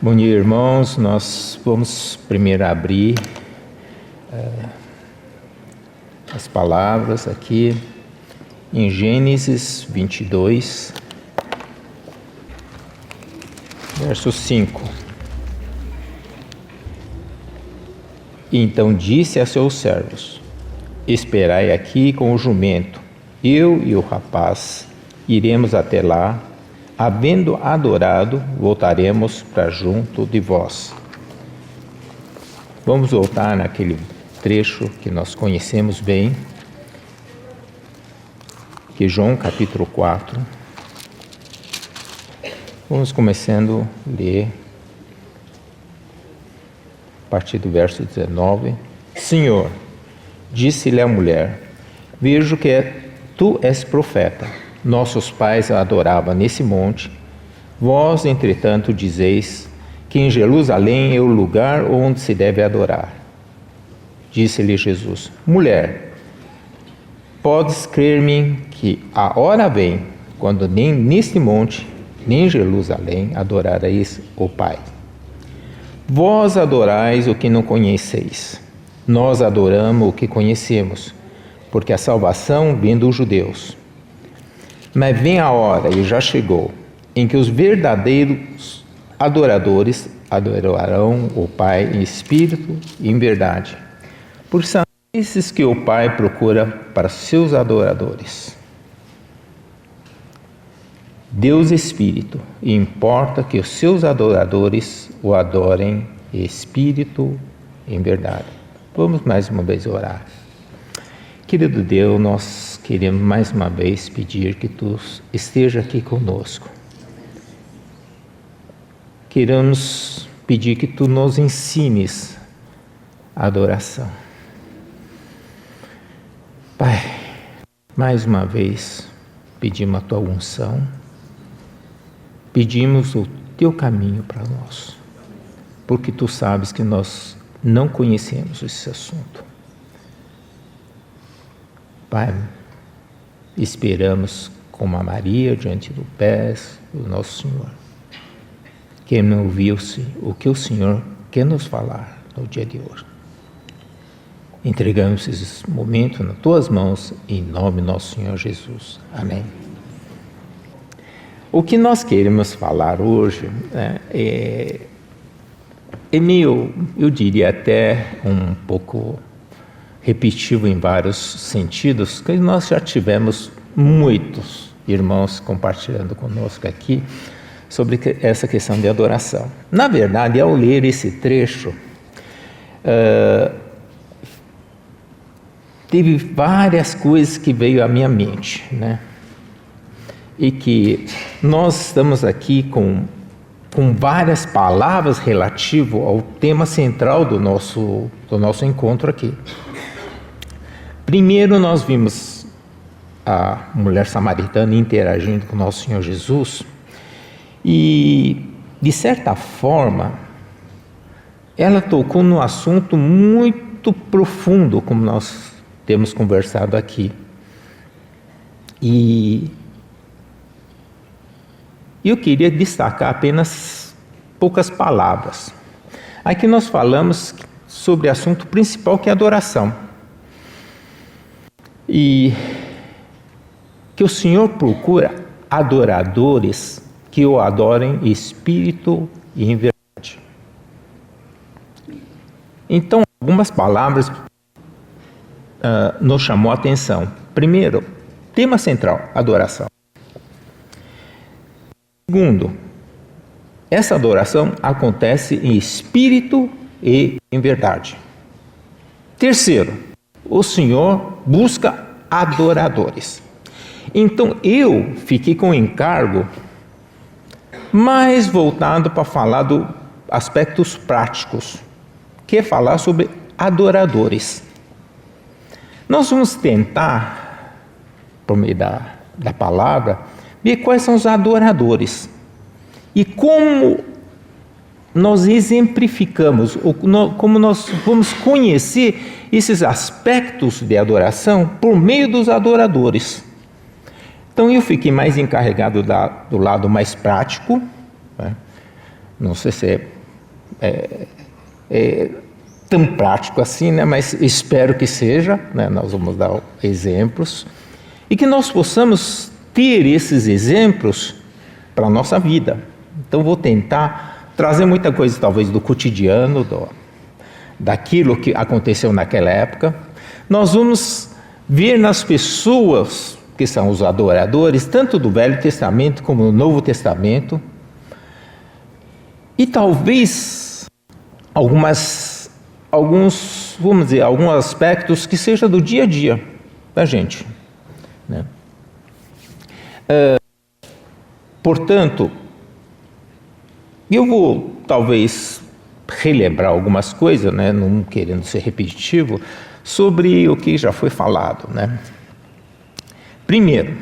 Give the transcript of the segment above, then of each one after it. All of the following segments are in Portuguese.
Bom dia, irmãos. Nós vamos primeiro abrir as palavras aqui em Gênesis 22, verso 5. E então disse a seus servos: esperai aqui com o jumento, eu e o rapaz iremos até lá. Havendo adorado, voltaremos para junto de vós. Vamos voltar naquele trecho que nós conhecemos bem, que é João capítulo 4. Vamos começando a ler a partir do verso 19. Senhor, disse-lhe a mulher, vejo que tu és profeta. Nossos pais a adoravam nesse monte. Vós, entretanto, dizeis que em Jerusalém é o lugar onde se deve adorar. Disse-lhe Jesus: mulher, podes crer-me que a hora vem, quando nem neste monte, nem em Jerusalém adorareis o Pai. Vós adorais o que não conheceis. Nós adoramos o que conhecemos, porque a salvação vem dos judeus. Mas vem a hora, e já chegou, em que os verdadeiros adoradores adorarão o Pai em espírito e em verdade. Porque são esses que o Pai procura para seus adoradores. Deus é espírito, e importa que os seus adoradores o adorem em espírito e em verdade. Vamos mais uma vez orar. Querido Deus, nós queremos mais uma vez pedir que Tu esteja aqui conosco. Queremos pedir que Tu nos ensines a adoração. Pai, mais uma vez pedimos a Tua unção, pedimos o Teu caminho para nós, porque Tu sabes que nós não conhecemos esse assunto. Pai, esperamos como a Maria diante dos pés do nosso Senhor. Queremos ouvir o que o Senhor quer nos falar no dia de hoje. Entregamos esse momento nas Tuas mãos, em nome do nosso Senhor Jesus. Amém. O que nós queremos falar hoje é meio, eu diria até um pouco repetitivo em vários sentidos, que nós já tivemos muitos irmãos compartilhando conosco aqui sobre essa questão de adoração. Na verdade, ao ler esse trecho, teve várias coisas que veio à minha mente, né? E que nós estamos aqui com várias palavras relativas ao tema central do nosso encontro aqui. Primeiro nós vimos a mulher samaritana interagindo com o nosso Senhor Jesus e, de certa forma, ela tocou num assunto muito profundo, como nós temos conversado aqui. E eu queria destacar apenas poucas palavras. Aqui nós falamos sobre o assunto principal, que é a adoração. E que o Senhor procura adoradores que o adorem em espírito e em verdade. Então, algumas palavras nos chamou a atenção. Primeiro, tema central, adoração. Segundo, essa adoração acontece em espírito e em verdade. Terceiro, o Senhor busca adoradores. Então eu fiquei com o encargo mais voltado para falar dos aspectos práticos, que é falar sobre adoradores. Nós vamos tentar, por meio da palavra, ver quais são os adoradores e como nós exemplificamos, como nós vamos conhecer esses aspectos de adoração por meio dos adoradores. Então eu fiquei mais encarregado do lado mais prático, né? Não sei se é tão prático assim, né? Mas espero que seja, né? Nós vamos dar exemplos e que nós possamos ter esses exemplos para a nossa vida. Então vou tentar trazer muita coisa talvez do cotidiano, daquilo que aconteceu naquela época. Nós vamos ver nas pessoas que são os adoradores, tanto do Velho Testamento como do Novo Testamento, e talvez alguns aspectos que sejam do dia a dia da gente, né? Portanto, eu vou talvez relembrar algumas coisas, né, não querendo ser repetitivo, sobre o que já foi falado, né? Primeiro,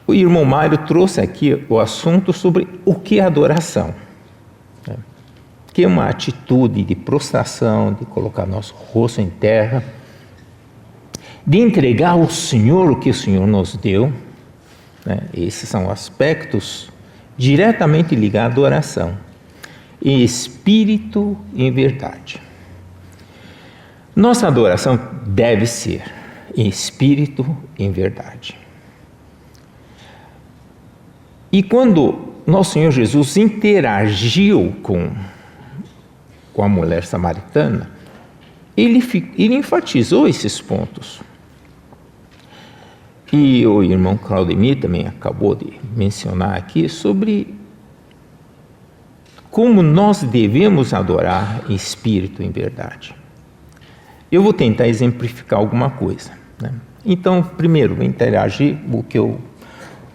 o irmão Mário trouxe aqui o assunto sobre o que é adoração, né? Que é uma atitude de prostração, de colocar nosso rosto em terra, de entregar ao Senhor o que o Senhor nos deu, né? Esses são aspectos diretamente ligados à oração, em espírito e em verdade. Nossa adoração deve ser em espírito e em verdade. E quando nosso Senhor Jesus interagiu com a mulher samaritana, ele enfatizou esses pontos. E o irmão Claudemir também acabou de mencionar aqui sobre como nós devemos adorar em espírito e em verdade. Eu vou tentar exemplificar alguma coisa, né? Então, primeiro, interagir, o que eu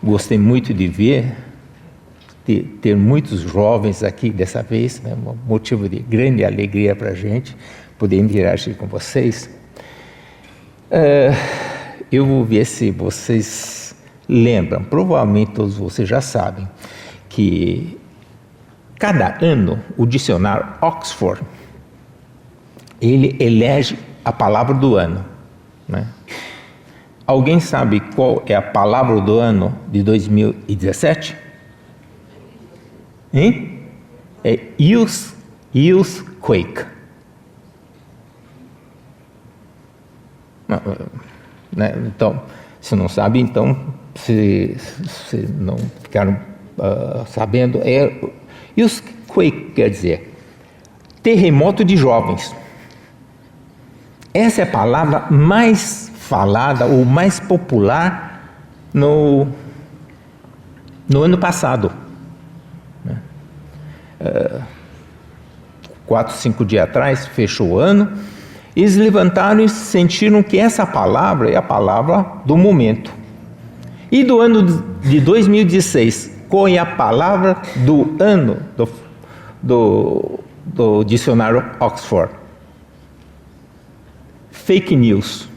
gostei muito de ver, ter muitos jovens aqui dessa vez, né? Um motivo de grande alegria para a gente poder interagir com vocês. Eu vou ver se vocês lembram, provavelmente todos vocês já sabem, que cada ano o dicionário Oxford, ele elege a palavra do ano, né? Alguém sabe qual é a palavra do ano de 2017? Hein? É youthquake. Né? Então, se não sabe, então, se não ficaram sabendo, youthquake quer dizer terremoto de jovens. Essa é a palavra mais falada ou mais popular no ano passado. 4, 5 dias atrás, fechou o ano, eles levantaram e sentiram que essa palavra é a palavra do momento. E do ano de 2016, qual é a palavra do ano do dicionário Oxford? Fake news.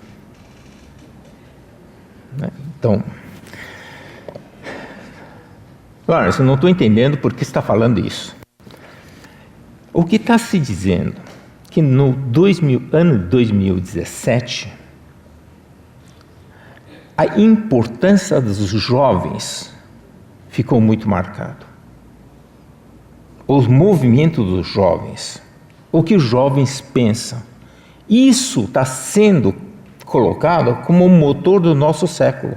Então, Lawrence, eu não estou entendendo por que está falando isso. O que está se dizendo que no ano de 2017, a importância dos jovens ficou muito marcado. Os movimentos dos jovens, o que os jovens pensam, isso está sendo colocado como o motor do nosso século.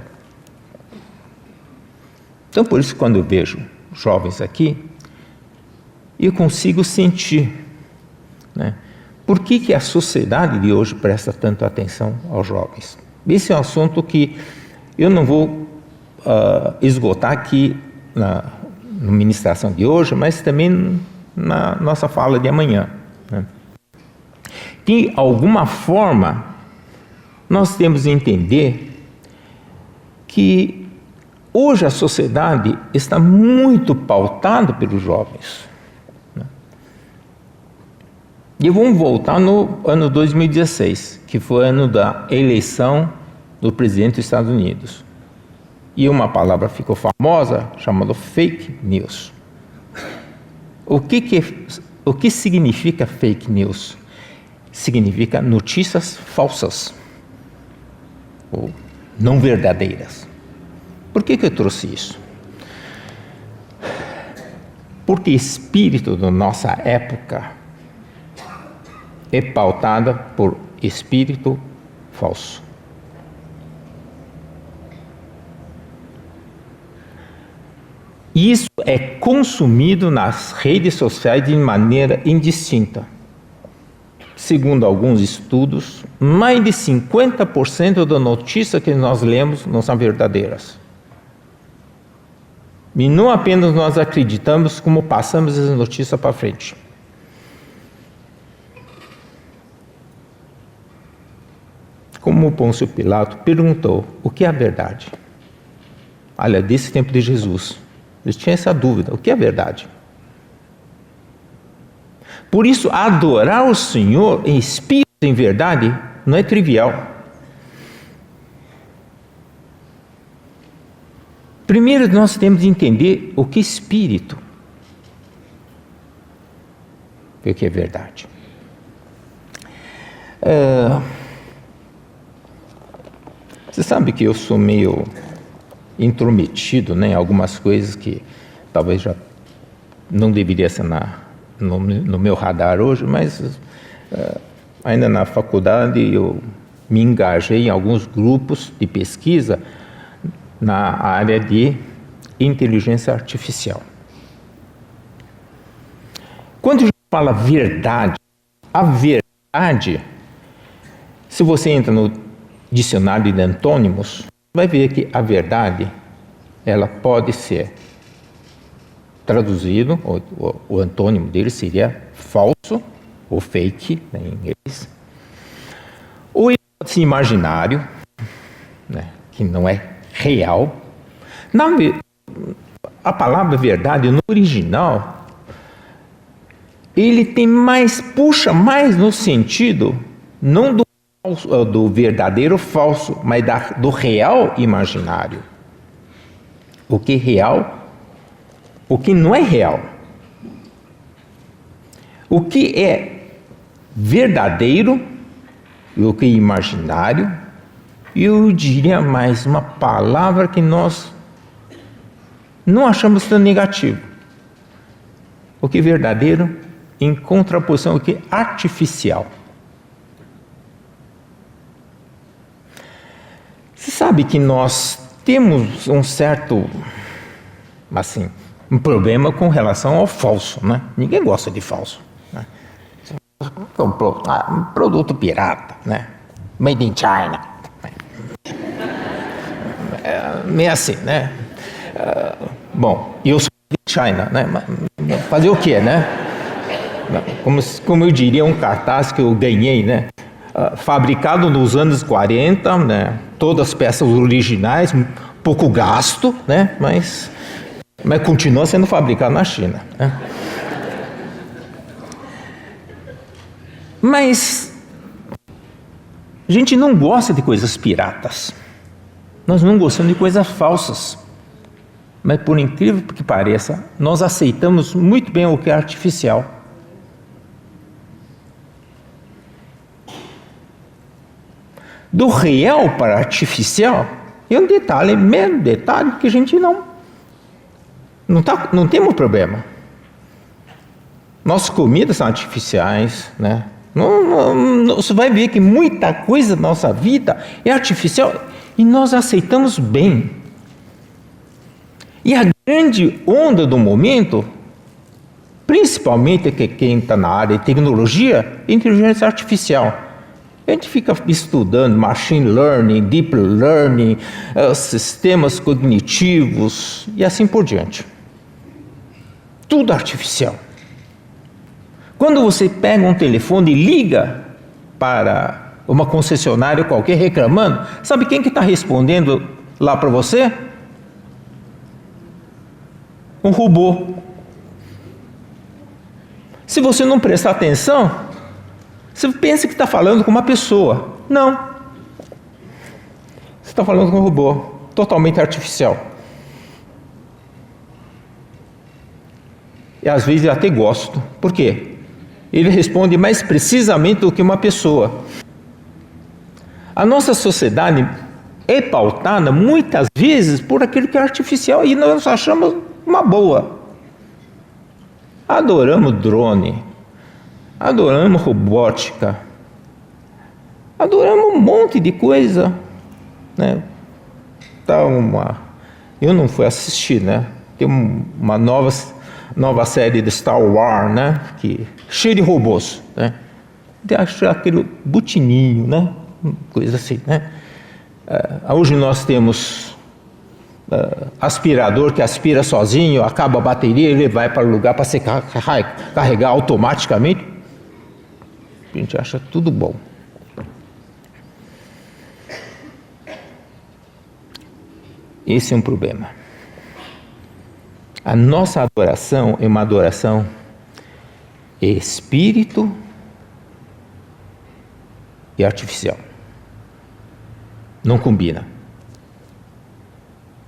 Então, por isso, quando eu vejo jovens aqui, eu consigo sentir, né, por que a sociedade de hoje presta tanto atenção aos jovens. Esse é um assunto que eu não vou esgotar aqui na ministração de hoje, mas também na nossa fala de amanhã, né. De alguma forma, nós temos que entender que hoje a sociedade está muito pautada pelos jovens. E vamos voltar no ano 2016, que foi o ano da eleição do presidente dos Estados Unidos. E uma palavra ficou famosa, chamada fake news. O que significa fake news? Significa notícias falsas, ou não verdadeiras. Por que eu trouxe isso? Porque espírito da nossa época é pautada por espírito falso. Isso é consumido nas redes sociais de maneira indistinta. Segundo alguns estudos, mais de 50% das notícias que nós lemos não são verdadeiras. E não apenas nós acreditamos, como passamos as notícias para frente. Como Pôncio Pilato perguntou, o que é a verdade? Olha, desse tempo de Jesus, eles tinham essa dúvida, o que é a verdade? Por isso, adorar o Senhor em espírito e em verdade não é trivial. Primeiro, nós temos de entender o que é espírito e o que é verdade. Você sabe que eu sou meio intrometido, né, em algumas coisas que talvez já não deveria ser no meu radar hoje, mas ainda na faculdade eu me engajei em alguns grupos de pesquisa na área de inteligência artificial. Quando a gente fala verdade, a verdade, se você entra no dicionário de antônimos, vai ver que a verdade, ela pode ser traduzido, o antônimo dele seria falso, ou fake, né, em inglês. Ou ele pode ser imaginário, né, que não é real. A palavra verdade, no original, ele tem mais, puxa mais no sentido, não do verdadeiro falso, mas do real imaginário. O que é real, o que não é real. O que é verdadeiro e o que é imaginário. Eu diria mais uma palavra que nós não achamos tão negativo. O que é verdadeiro em contraposição ao que é artificial. Você sabe que nós temos um certo, assim, um problema com relação ao falso, né? Ninguém gosta de falso, né? Um produto pirata, né? Made in China. Meio assim, né? Bom, eu sou de China, né? Fazer o quê, né? Como eu diria, um cartaz que eu ganhei, né? Fabricado nos anos 40, né? Todas as peças originais, pouco gasto, né? Mas continua sendo fabricado na China, né? Mas a gente não gosta de coisas piratas. Nós não gostamos de coisas falsas. Mas por incrível que pareça, nós aceitamos muito bem o que é artificial. Do real para artificial é um detalhe, mesmo detalhe que a gente não temos problema. Nossas comidas são artificiais, né? Você vai ver que muita coisa da nossa vida é artificial e nós aceitamos bem. E a grande onda do momento, principalmente quem está na área de tecnologia, é inteligência artificial. A gente fica estudando machine learning, deep learning, sistemas cognitivos e assim por diante. Tudo artificial. Quando você pega um telefone e liga para uma concessionária qualquer reclamando, sabe quem que está respondendo lá para você? Um robô. Se você não prestar atenção, você pensa que está falando com uma pessoa. Não. Você está falando com um robô, totalmente artificial. E às vezes eu até gosto. Por quê? Ele responde mais precisamente do que uma pessoa. A nossa sociedade é pautada muitas vezes por aquilo que é artificial e nós achamos uma boa. adoramos drone, adoramos robótica, adoramos um monte de coisa, né? Eu não fui assistir, né? Tem uma nova série de Star Wars, né? Cheio de robôs, né? De achar aquele butininho, né? Coisa assim, né? Hoje nós temos aspirador que aspira sozinho, acaba a bateria, ele vai para o lugar para se carregar automaticamente. A gente acha tudo bom. Esse é um problema. A nossa adoração é uma adoração espírito e artificial. Não combina.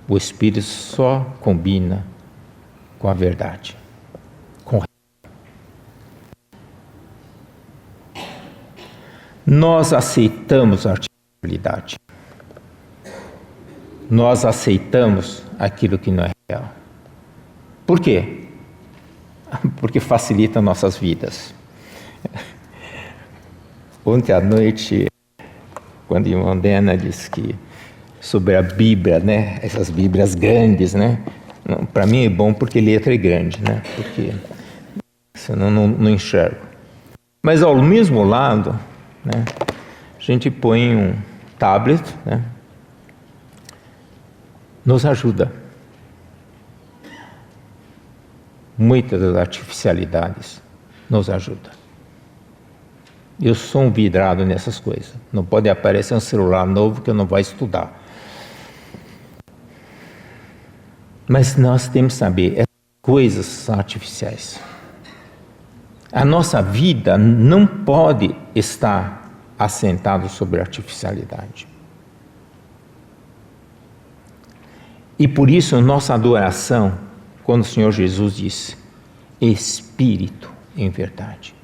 O espírito só combina com a verdade. Nós aceitamos a artificialidade. Nós aceitamos aquilo que não é real. Por quê? Porque facilita nossas vidas. Ontem à noite, quando a irmã Dena disse que sobre a Bíblia, né? Essas Bíblias grandes, né? Para mim é bom porque letra é grande, né? Porque senão não enxergo. Mas ao mesmo lado, né? A gente põe um tablet, né? Nos ajuda. Muitas das artificialidades nos ajudam. Eu sou um vidrado nessas coisas. Não pode aparecer um celular novo que eu não vou estudar. Mas nós temos que saber, essas coisas são artificiais. A nossa vida não pode estar assentada sobre artificialidade. E por isso, nossa adoração, quando o Senhor Jesus disse, Espírito em verdade.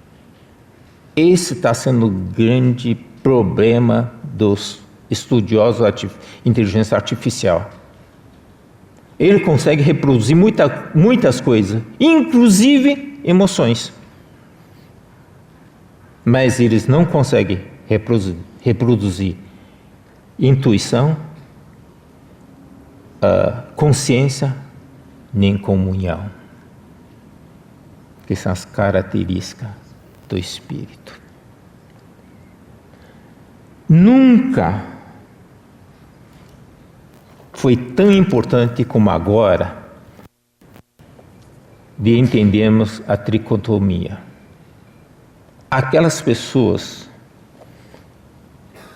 Esse está sendo o grande problema dos estudiosos de inteligência artificial. Ele consegue reproduzir muitas coisas, inclusive emoções. Mas eles não conseguem reproduzir intuição, consciência, nem comunhão, que são as características do Espírito. Nunca foi tão importante como agora de entendermos a tricotomia. Aquelas pessoas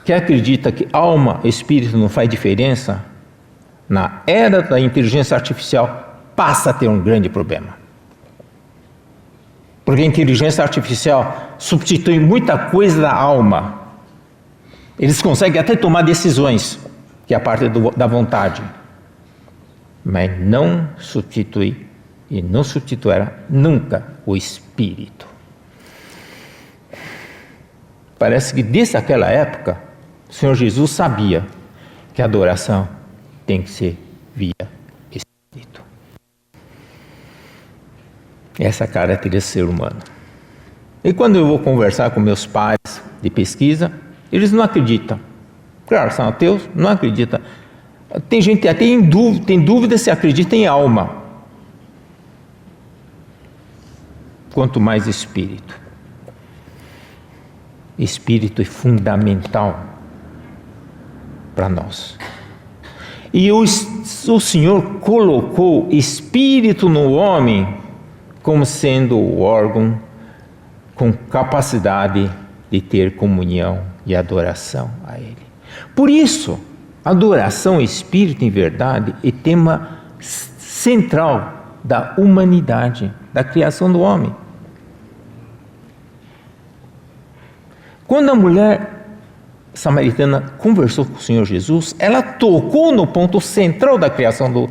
que acreditam que alma e espírito não faz diferença, na era da inteligência artificial, passa a ter um grande problema. Porque a inteligência artificial substitui muita coisa da alma. Eles conseguem até tomar decisões, que é a parte da vontade. Mas não substitui e não substituirá nunca o espírito. Parece que desde aquela época, o Senhor Jesus sabia que a adoração tem que ser via espírito. Essa é a característica do ser humano. E quando eu vou conversar com meus pais de pesquisa, eles não acreditam. Claro, são ateus, não acreditam. Tem gente até tem dúvida se acredita em alma. Quanto mais espírito. Espírito é fundamental para nós. E o Senhor colocou espírito no homem como sendo o órgão com capacidade de ter comunhão e adoração a Ele. Por isso, adoração, espírito em verdade é tema central da humanidade, da criação do homem. Quando a mulher samaritana conversou com o Senhor Jesus, ela tocou no ponto central da criação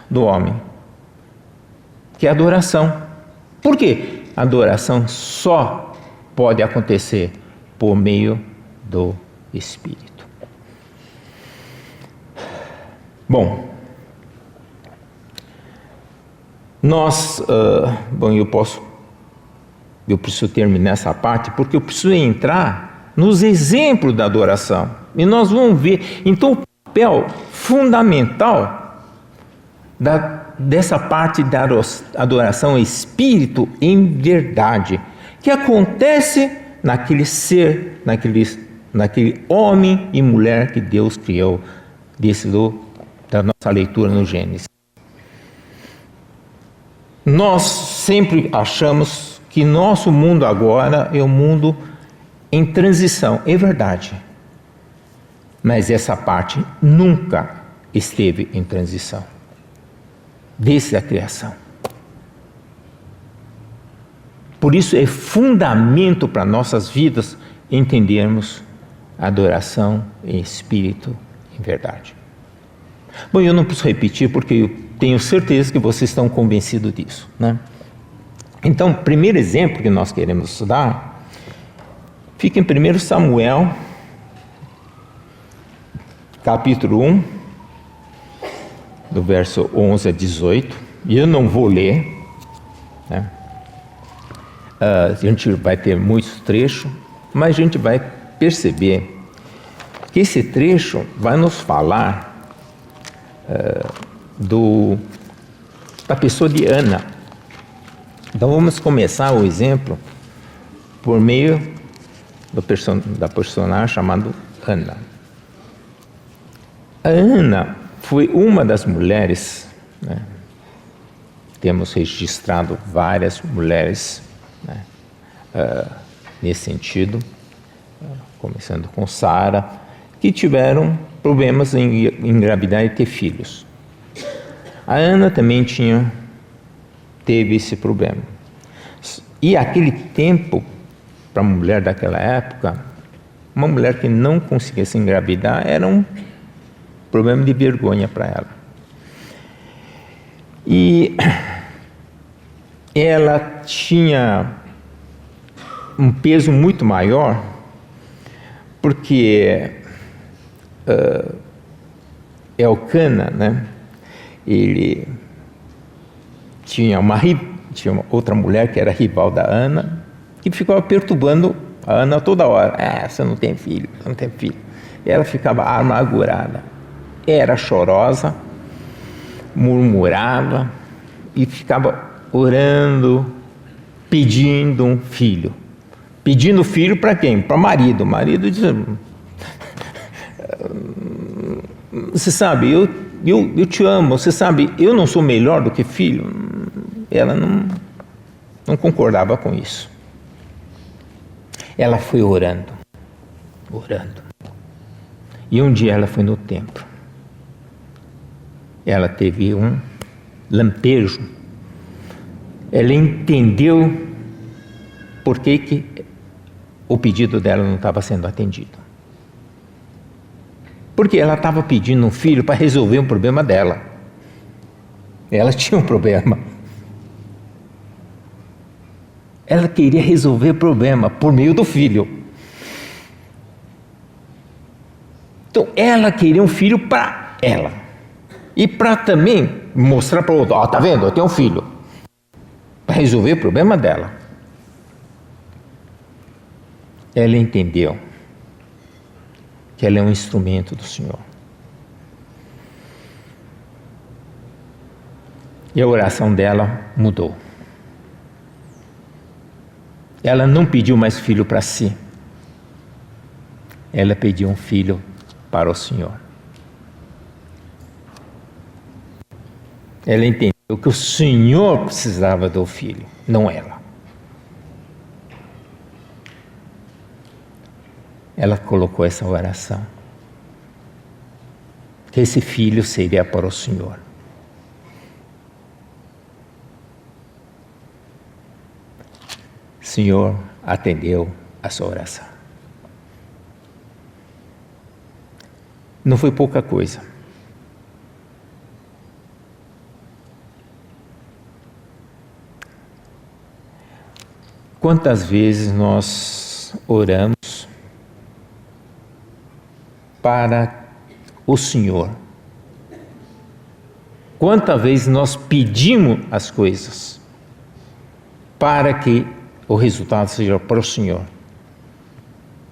do homem, que é a adoração. Por quê? A adoração só pode acontecer por meio do Espírito. Bom, eu posso eu preciso terminar essa parte, porque eu preciso entrar nos exemplos da adoração. E nós vamos ver, então, o papel fundamental dessa parte da adoração espírito em verdade, que acontece naquele ser, naquele homem e mulher que Deus criou, da nossa leitura no Gênesis. Nós sempre achamos que nosso mundo agora é um mundo em transição. É verdade. Mas essa parte nunca esteve em transição. Desde a criação. Por isso é fundamento para nossas vidas entendermos a adoração em espírito, em verdade. Bom, eu não preciso repetir porque eu tenho certeza que vocês estão convencidos disso, né? Então, o primeiro exemplo que nós queremos estudar fica em 1 Samuel, capítulo 1, do verso 11 a 18, e eu não vou ler, né? A gente vai ter muitos trechos, mas a gente vai perceber que esse trecho vai nos falar da pessoa de Ana. Então vamos começar o exemplo por meio da personagem chamada Ana. A Ana foi uma das mulheres, né? Temos registrado várias mulheres, né? Nesse sentido, começando com Sara, que tiveram problemas em engravidar e ter filhos. A Ana também teve esse problema. E aquele tempo, para a mulher daquela época, uma mulher que não conseguia se engravidar era um problema de vergonha para ela. E ela tinha um peso muito maior, porque Elcana, né? Ele tinha uma outra mulher que era rival da Ana, que ficava perturbando a Ana toda hora. Você não tem filho, você não tem filho. E ela ficava amargurada, era chorosa, murmurava e ficava orando, pedindo um filho. Pedindo filho para quem? Para o marido. O marido dizia: você sabe, eu te amo, você sabe, eu não sou melhor do que filho. Ela não concordava com isso. Ela foi orando. E um dia ela foi no templo. Ela teve um lampejo. Ela entendeu por que o pedido dela não estava sendo atendido. Porque ela estava pedindo um filho para resolver um problema dela. Ela tinha um problema. Ela queria resolver o problema por meio do filho. Então, ela queria um filho para ela. E para também mostrar para o outro: tá vendo? Eu tenho um filho. Para resolver o problema dela. Ela entendeu que ela é um instrumento do Senhor. E a oração dela mudou. Ela não pediu mais filho para si. Ela pediu um filho para o Senhor. Ela entendeu que o Senhor precisava do filho, não ela. Ela colocou essa oração, que esse filho seria para o Senhor. O Senhor atendeu a sua oração. Não foi pouca coisa. Quantas vezes nós oramos para o Senhor? Quantas vezes nós pedimos as coisas para que o resultado seja para o Senhor.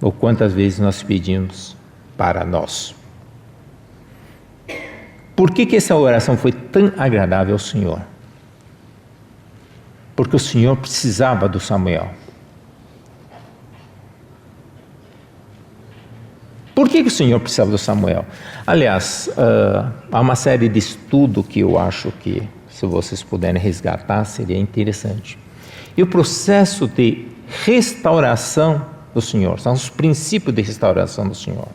Ou quantas vezes nós pedimos para nós. Por que essa oração foi tão agradável ao Senhor? Porque o Senhor precisava do Samuel. Por que o Senhor precisava do Samuel? Aliás, há uma série de estudos que eu acho que, se vocês puderem resgatar, seria interessante. E o processo de restauração do Senhor, são os princípios de restauração do Senhor.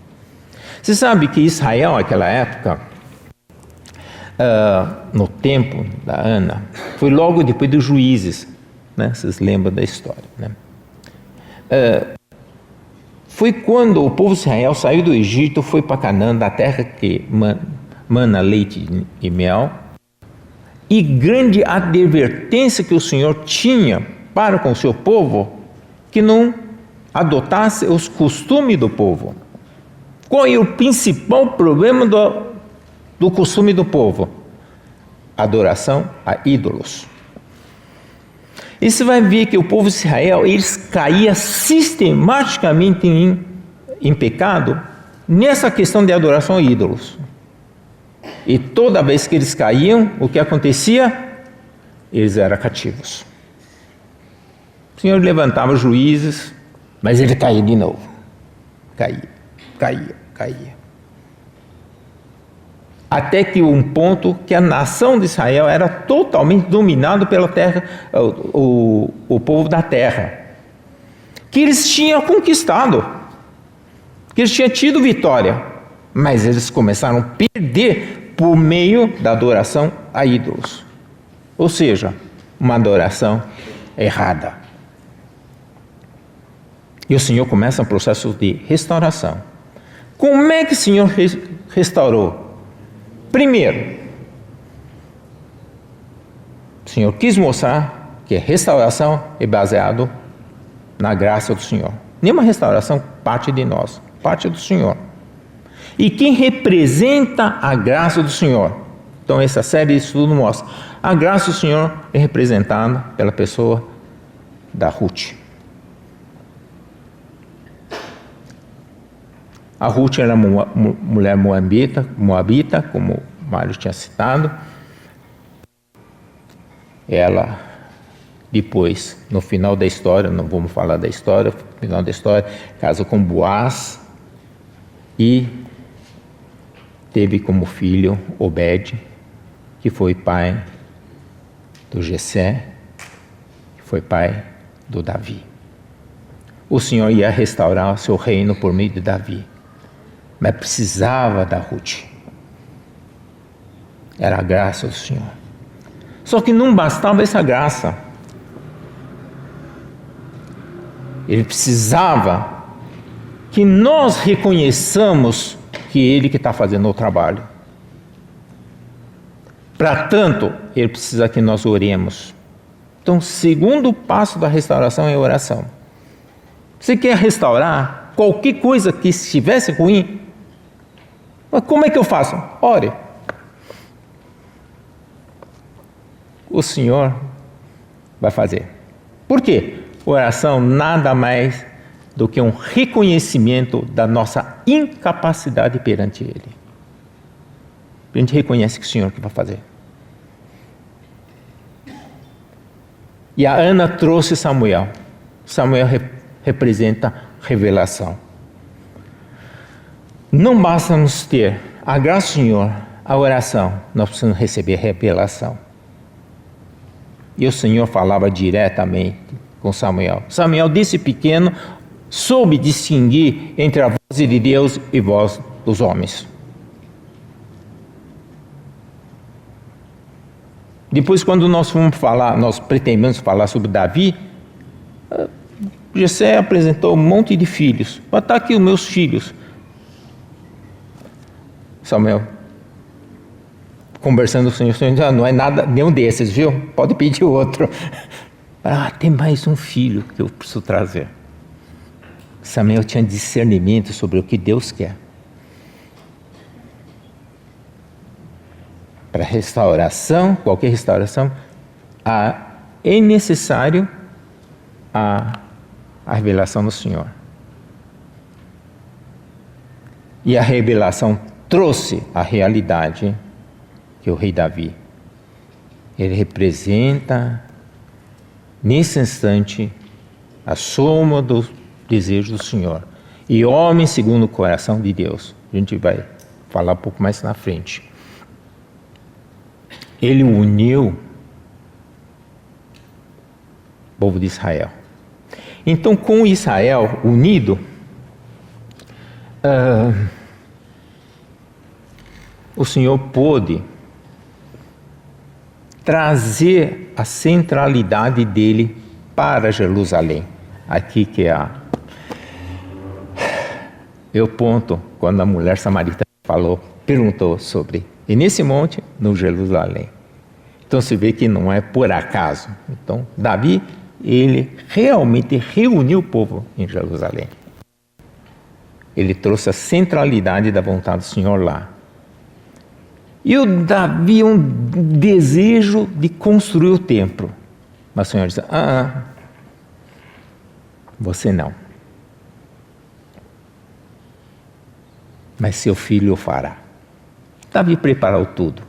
Você sabe que Israel, naquela época, no tempo da Ana, foi logo depois dos Juízes, né? Vocês lembram da história, né? Foi quando o povo de Israel saiu do Egito, foi para Canaã, da terra que mana leite e mel, e grande advertência que o Senhor tinha para com o seu povo, que não adotasse os costumes do povo. Qual é o principal problema do costume do povo? Adoração a ídolos. E você vai ver que o povo de Israel, eles caíam sistematicamente em pecado nessa questão de adoração a ídolos. E toda vez que eles caíam, o que acontecia? Eles eram cativos. O Senhor levantava juízes, mas ele caía de novo. Caía. Até que um ponto que a nação de Israel era totalmente dominada pela terra, o povo da terra, que eles tinham conquistado, que eles tinham tido vitória, mas eles começaram a perder por meio da adoração a ídolos, ou seja, uma adoração errada. E o Senhor começa um processo de restauração. Como é que o Senhor restaurou? Primeiro, o Senhor quis mostrar que a restauração é baseada na graça do Senhor. Nenhuma restauração parte de nós, parte do Senhor. E quem representa a graça do Senhor? Então essa série de estudos mostra. A graça do Senhor é representada pela pessoa da Ruth. A Ruth era uma mulher moabita, como o Mário tinha citado. Ela, depois, no final da história, não vamos falar da história, no final da história, casou com Boaz e teve como filho Obed, que foi pai do Jessé, que foi pai do Davi. O Senhor ia restaurar o seu reino por meio de Davi. Mas precisava da Ruth. Era a graça do Senhor. Só que não bastava essa graça. Ele precisava que nós reconheçamos que Ele que está fazendo o trabalho. Para tanto, Ele precisa que nós oremos. Então, o segundo passo da restauração é a oração. Você quer restaurar qualquer coisa que estivesse ruim? Mas como é que eu faço? Ore. O Senhor vai fazer. Por quê? Oração nada mais do que um reconhecimento da nossa incapacidade perante Ele. A gente reconhece que o Senhor que vai fazer. E a Ana trouxe Samuel. Samuel representa revelação. Não basta nos ter a graça do Senhor, a oração, nós precisamos receber revelação. E o Senhor falava diretamente com Samuel. Samuel, desse pequeno, soube distinguir entre a voz de Deus e a voz dos homens. Depois, quando nós pretendemos falar sobre Davi, Jessé apresentou um monte de filhos. Está aqui os meus filhos. Samuel, conversando com o Senhor, não é nada, nenhum desses, viu? Pode pedir outro. Tem mais um filho que eu preciso trazer. Samuel tinha discernimento sobre o que Deus quer. Para restauração, qualquer restauração, é necessário a revelação do Senhor. E a revelação trouxe a realidade que o rei Davi, ele representa, nesse instante, a soma do desejo do Senhor. E homem segundo o coração de Deus. A gente vai falar um pouco mais na frente. Ele uniu o povo de Israel. Então, com Israel unido, o Senhor pôde trazer a centralidade dele para Jerusalém. Aqui que é o ponto quando a mulher samaritana perguntou sobre. E nesse monte, no Jerusalém. Então se vê que não é por acaso. Então Davi, ele realmente reuniu o povo em Jerusalém. Ele trouxe a centralidade da vontade do Senhor lá. E o Davi um desejo de construir o templo. Mas o Senhor disse, você não. Mas seu filho o fará. Davi preparou tudo.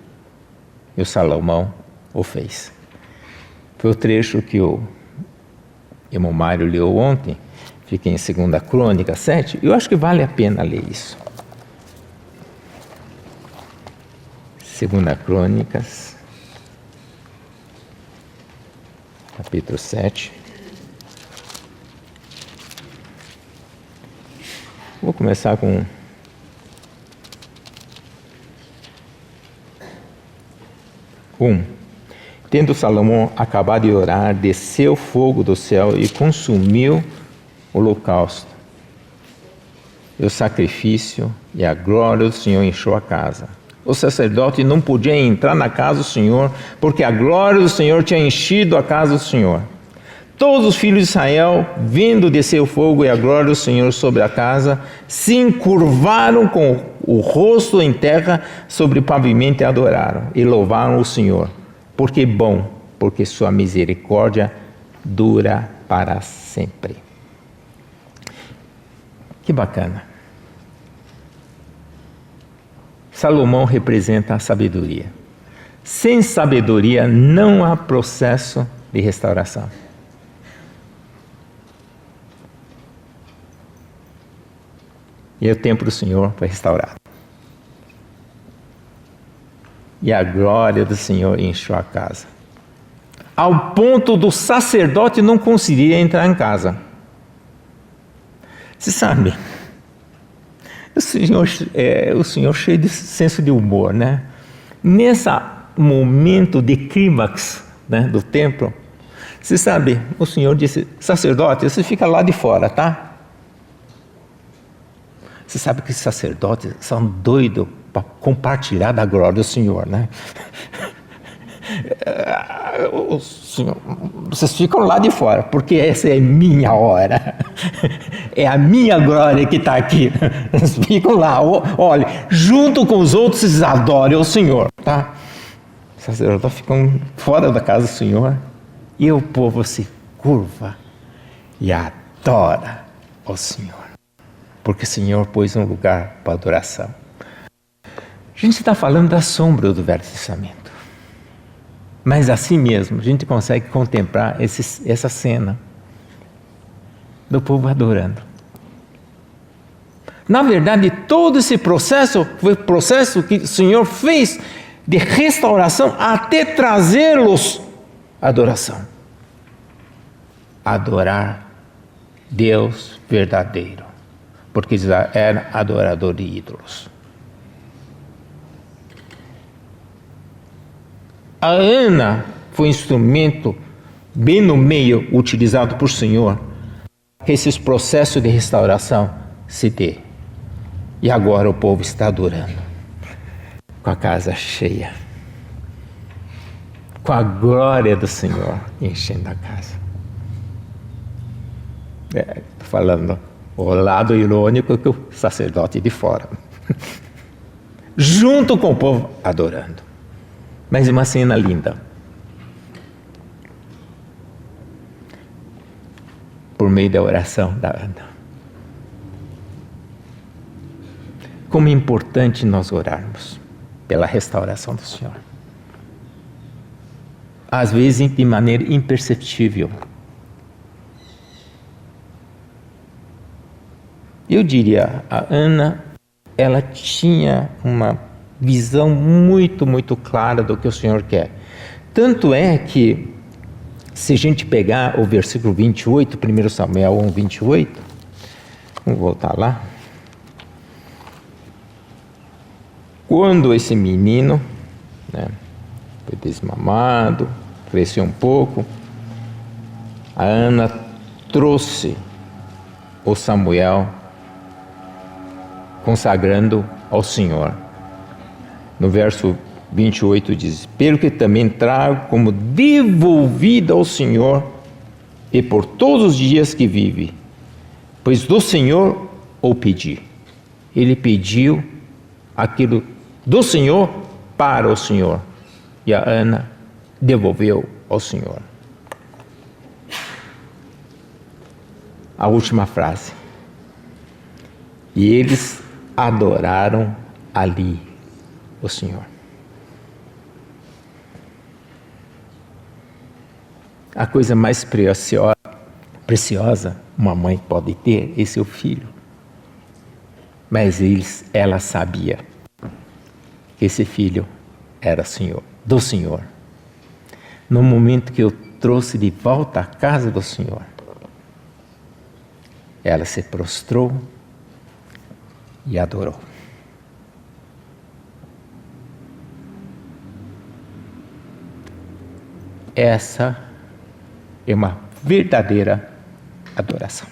E o Salomão o fez. Foi o trecho que o irmão Mário leu ontem. Fica em 2 Crônicas 7. Eu acho que vale a pena ler isso. 2 Crônicas, capítulo 7. Vou começar com Tendo Salomão acabado de orar, desceu fogo do céu e consumiu o holocausto, e o sacrifício, e a glória do Senhor encheu a casa. O sacerdote não podia entrar na casa do Senhor, porque a glória do Senhor tinha enchido a casa do Senhor. Todos os filhos de Israel, vendo descer o fogo e a glória do Senhor sobre a casa, se encurvaram com o rosto em terra sobre o pavimento e adoraram, e louvaram o Senhor. Porque bom, porque sua misericórdia dura para sempre. Que bacana. Salomão representa a sabedoria. Sem sabedoria não há processo de restauração. E o templo do Senhor foi restaurado. E a glória do Senhor encheu a casa. Ao ponto do sacerdote não conseguir entrar em casa. Você sabe, o Senhor cheio de senso de humor, né? Nesse momento de clímax, né, do templo, você sabe, o Senhor disse, sacerdote, você fica lá de fora, tá? Você sabe que os sacerdotes são doidos para compartilhar da glória do Senhor, né? O Senhor, vocês ficam lá de fora, porque essa é minha hora. É a minha glória que está aqui. Vocês ficam lá, olha, junto com os outros, vocês adorem o Senhor, tá? Os sacerdotes ficam fora da casa do Senhor e o povo se curva e adora o Senhor. Porque o Senhor pôs um lugar para adoração. A gente está falando da sombra do Velho Testamento. Mas assim mesmo, a gente consegue contemplar essa cena do povo adorando. Na verdade, todo esse processo foi o processo que o Senhor fez de restauração até trazê-los à adoração. Adorar Deus verdadeiro. Porque Israel era adorador de ídolos. A Ana foi um instrumento bem no meio utilizado por Senhor que esses processos de restauração se dê. E agora o povo está adorando com a casa cheia, com a glória do Senhor enchendo a casa. Estou falando o lado irônico que o sacerdote de fora, junto com o povo adorando. Mas uma cena linda. por meio da oração da Ana. Como é importante nós orarmos pela restauração do Senhor. Às vezes de maneira imperceptível. Eu diria, a Ana, ela tinha uma visão muito, muito clara do que o Senhor quer. Tanto é que, se a gente pegar o versículo 28, 1 Samuel 1, 28, vamos voltar lá. Quando esse menino, né, foi desmamado, cresceu um pouco, a Ana trouxe o Samuel consagrando ao Senhor. No verso 28 diz: pelo que também trago como devolvida ao Senhor e por todos os dias que vive, pois do Senhor o pedi. Ele pediu aquilo do Senhor para o Senhor, e a Ana devolveu ao Senhor. A última frase: e eles adoraram ali o Senhor. A coisa mais preciosa uma mãe pode ter é seu filho. Mas ela sabia que esse filho era do Senhor. No momento que eu trouxe de volta à casa do Senhor, ela se prostrou e adorou. Essa é uma verdadeira adoração.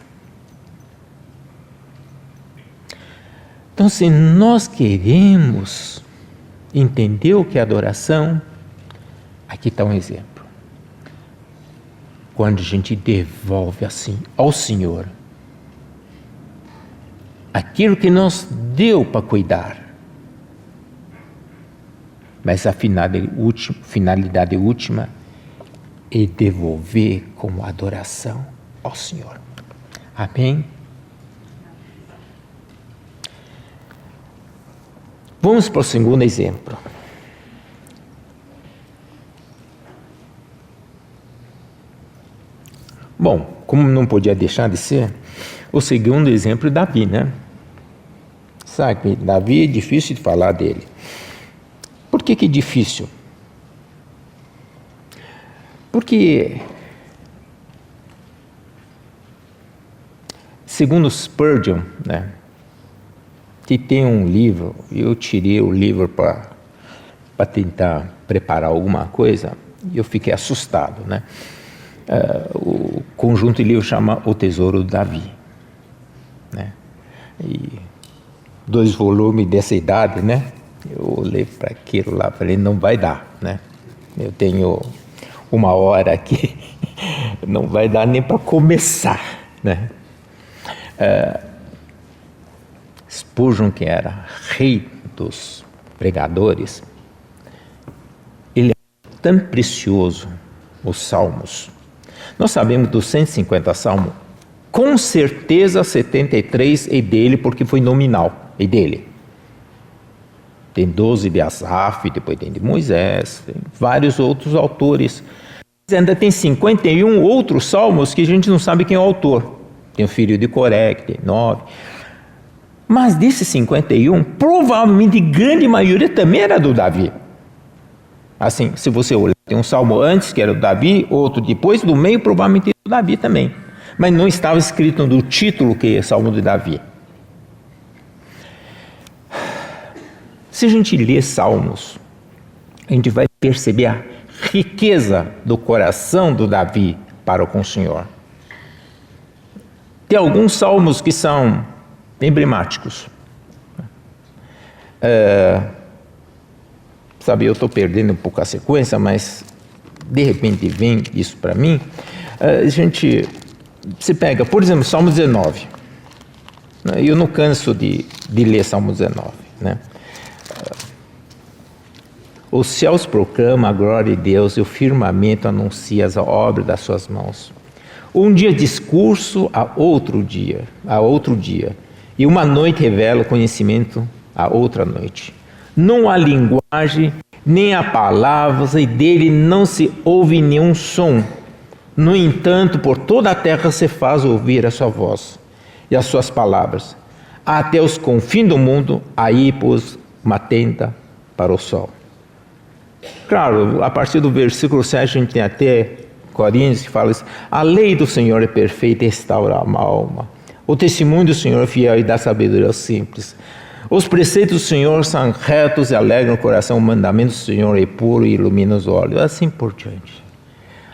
Então, se nós queremos entender o que é adoração, aqui está um exemplo. Quando a gente devolve assim ao Senhor aquilo que nos deu para cuidar, mas a finalidade última é devolver como adoração ao Senhor. Amém? Vamos para o segundo exemplo. Bom, como não podia deixar de ser, o segundo exemplo é Davi, né? Sabe, Davi é difícil de falar dele. Por que é difícil? Porque, segundo Spurgeon, né, que tem um livro, eu tirei o livro para tentar preparar alguma coisa, e eu fiquei assustado, né? O conjunto de livros chama O Tesouro do Davi, né? E 2 volumes dessa idade, né? Eu olhei para aquilo lá, falei, não vai dar, né? Eu tenho 1 hora aqui, não vai dar nem para começar, né? Spurgeon, que era rei dos pregadores, ele é tão precioso, os salmos. Nós sabemos dos 150 salmos, com certeza 73 é dele, porque foi nominal, é dele. Tem 12 de Asaf, depois tem de Moisés, tem vários outros autores. Mas ainda tem 51 outros salmos que a gente não sabe quem é o autor. Tem o filho de Coré, que tem 9. Mas desses 51, provavelmente grande maioria também era do Davi. Assim, se você olhar, tem um salmo antes, que era do Davi, outro depois, do meio, provavelmente do Davi também. Mas não estava escrito no título que é Salmo de Davi. Se a gente lê Salmos, a gente vai perceber a riqueza do coração do Davi para com o Senhor. Tem alguns salmos que são emblemáticos. Sabe, eu estou perdendo um pouco a sequência, mas de repente vem isso para mim. A gente se pega, por exemplo, Salmo 19. Eu não canso de ler Salmo 19, né? Os céus proclamam a glória de Deus e o firmamento anuncia a obra das suas mãos. Um dia discurso a outro dia, e uma noite revela o conhecimento a outra noite. Não há linguagem, nem há palavras, e dele não se ouve nenhum som. No entanto, por toda a terra se faz ouvir a sua voz e as suas palavras. Até os confins do mundo, aí pôs uma tenda para o sol. Claro, a partir do versículo 7, a gente tem até Coríntios que fala isso. A lei do Senhor é perfeita e restaura a alma. O testemunho do Senhor é fiel e dá sabedoria aos simples. Os preceitos do Senhor são retos e alegram o coração. O mandamento do Senhor é puro e ilumina os olhos. Assim por diante.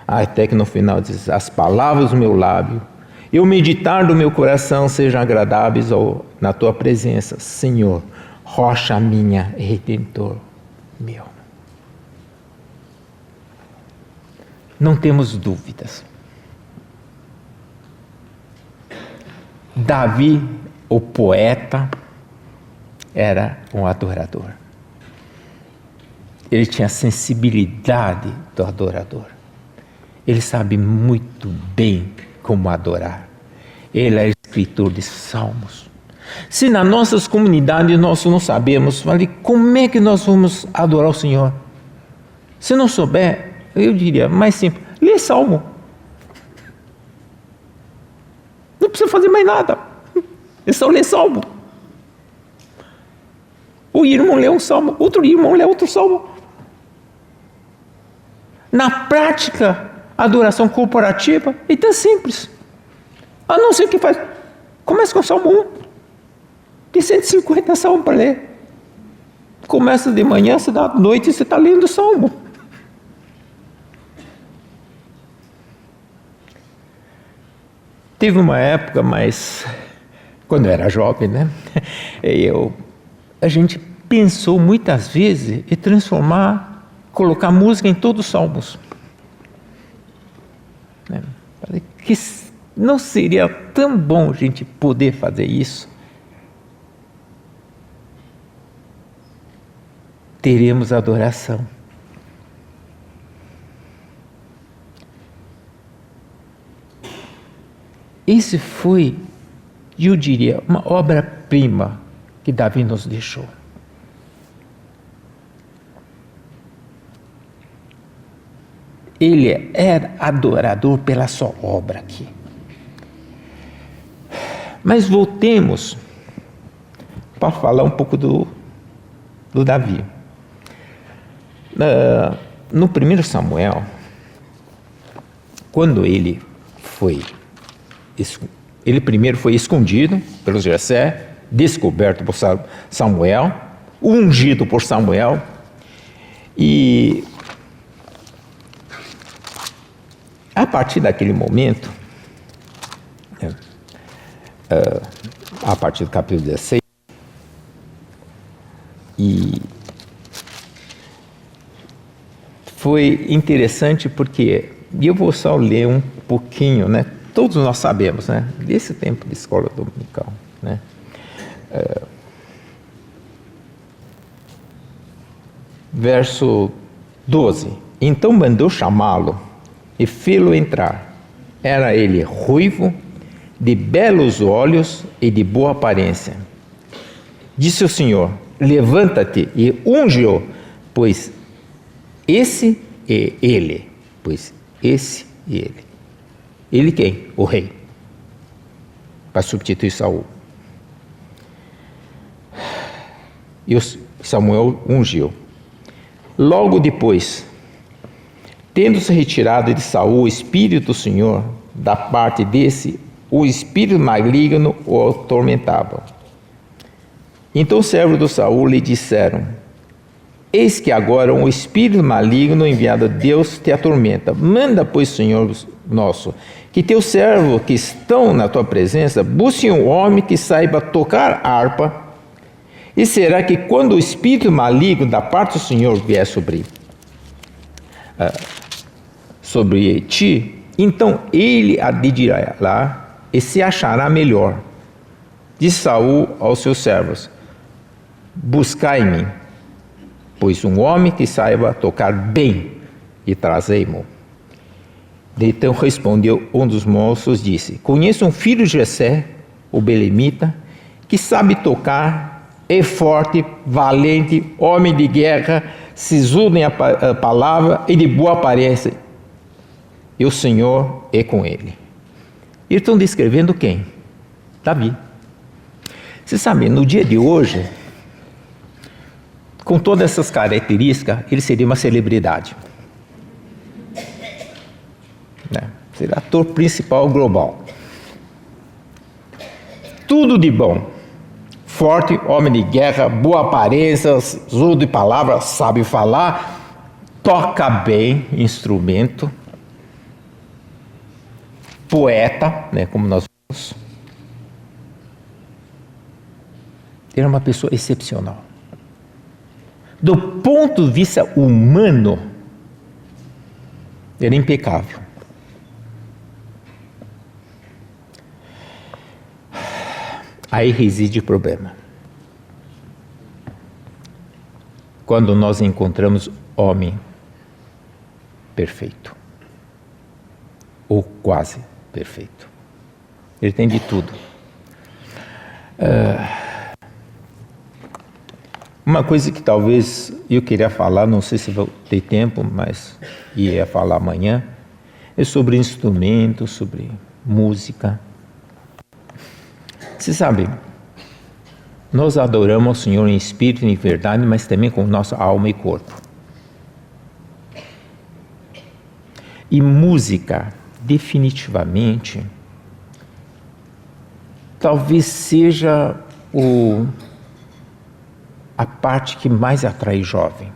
Até que no final diz, as palavras do meu lábio e o meditar do meu coração sejam agradáveis na tua presença, Senhor, rocha minha e redentor meu. Não temos dúvidas. Davi, o poeta, era um adorador. Ele tinha a sensibilidade do adorador. Ele sabe muito bem como adorar. Ele é escritor de salmos. Se nas nossas comunidades nós não sabemos, como é que nós vamos adorar o Senhor? Se não souber, eu diria, mais simples, lê salmo. Não precisa fazer mais nada. É só ler salmo. O irmão lê um salmo, outro irmão lê outro salmo. Na prática, a adoração corporativa é tão simples. A não ser que faz. Começa com o Salmo 1. Tem 150 salmos para ler. Começa de manhã, se dá à noite e você está lendo o Salmo. Teve uma época, mas quando eu era jovem, né? A gente pensou muitas vezes em colocar música em todos os salmos. Que não seria tão bom a gente poder fazer isso? Teremos adoração. Esse foi, eu diria, uma obra-prima que Davi nos deixou. Ele era adorador pela sua obra aqui. Mas voltemos para falar um pouco do Davi. No 1 Samuel, quando ele primeiro foi escondido pelo Jessé, descoberto por Samuel, ungido por Samuel, e a partir daquele momento, a partir do capítulo 16, e foi interessante porque, e eu vou só ler um pouquinho, né? Todos nós sabemos, né? Desse tempo de escola dominical, né? Verso 12. Então mandou chamá-lo e fê-lo entrar. Era ele ruivo, de belos olhos e de boa aparência. Disse o Senhor, levanta-te e unge-o, pois esse é ele. Pois esse é ele. Ele quem? O rei. Para substituir Saul. E Samuel ungiu. Logo depois, tendo-se retirado de Saul o Espírito do Senhor, da parte desse, o espírito maligno o atormentava. Então os servos do Saul lhe disseram, eis que agora um espírito maligno enviado a Deus te atormenta. Manda, pois, Senhor nosso, que teus servos que estão na tua presença busquem um homem que saiba tocar harpa. E será que quando o espírito maligno da parte do Senhor vier sobre ti, então ele a dirá lá e se achará melhor. Disse Saul aos seus servos, buscai-me, pois um homem que saiba tocar bem, e trazei-mo. Então respondeu um dos moços, disse: conheço um filho de Jessé, o belemita, que sabe tocar, é forte, valente, homem de guerra, sisudo em a palavra e de boa aparência. E o Senhor é com ele. Eles estão descrevendo quem? Davi. Você sabe, no dia de hoje, com todas essas características, ele seria uma celebridade. Seria ator principal global. Tudo de bom. Forte, homem de guerra, boa aparência, uso de palavras, sabe falar, toca bem instrumento, poeta, como nós vimos. Era uma pessoa excepcional. Do ponto de vista humano, era impecável. Aí reside o problema. Quando nós encontramos homem perfeito, ou quase perfeito. Ele tem de tudo. Uma coisa que talvez eu queria falar, não sei se vou ter tempo, mas ia falar amanhã, é sobre instrumentos, sobre música. Você sabe, nós adoramos o Senhor em espírito e em verdade, mas também com nossa alma e corpo. E música, definitivamente, talvez seja a parte que mais atrai jovem.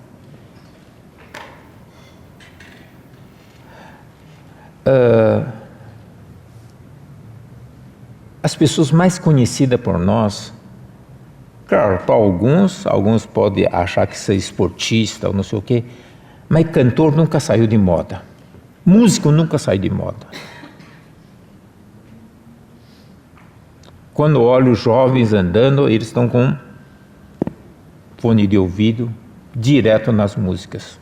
As pessoas mais conhecidas por nós, claro, para alguns podem achar que ser esportista ou não sei o quê, mas cantor nunca saiu de moda. Músico nunca saiu de moda. Quando olho os jovens andando, eles estão com fone de ouvido direto nas músicas.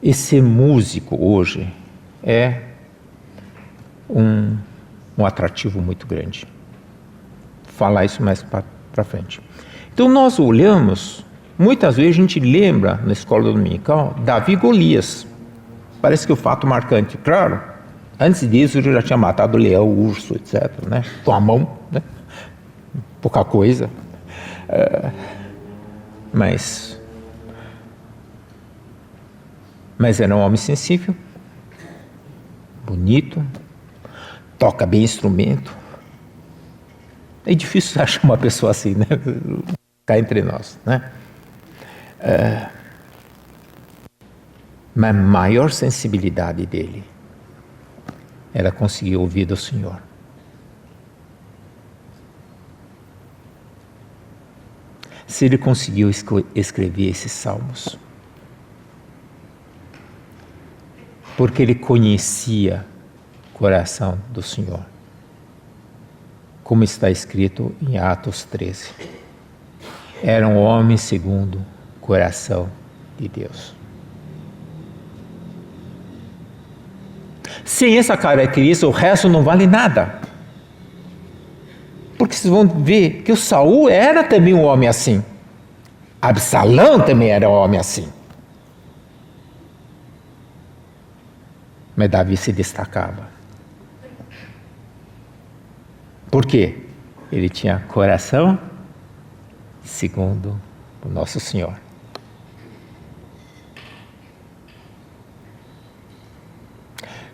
E ser músico hoje é um atrativo muito grande. Vou falar isso mais para frente. Então nós olhamos, muitas vezes a gente lembra na escola dominical Davi e Golias. Parece que o fato marcante, claro, antes disso ele já tinha matado o leão, o urso, etc., com a mão, pouca coisa. Mas era um homem sensível, bonito, toca bem instrumento. É difícil achar uma pessoa assim, cá entre nós, Mas a maior sensibilidade dele era conseguir ouvir do Senhor. Se ele conseguiu escrever esses salmos, porque ele conhecia o coração do Senhor, como está escrito em Atos 13. Era um homem segundo o coração de Deus. Sem essa característica, o resto não vale nada. Porque vocês vão ver que o Saul era também um homem assim. Absalão também era um homem assim. Mas Davi se destacava. Por quê? Ele tinha coração segundo o nosso Senhor.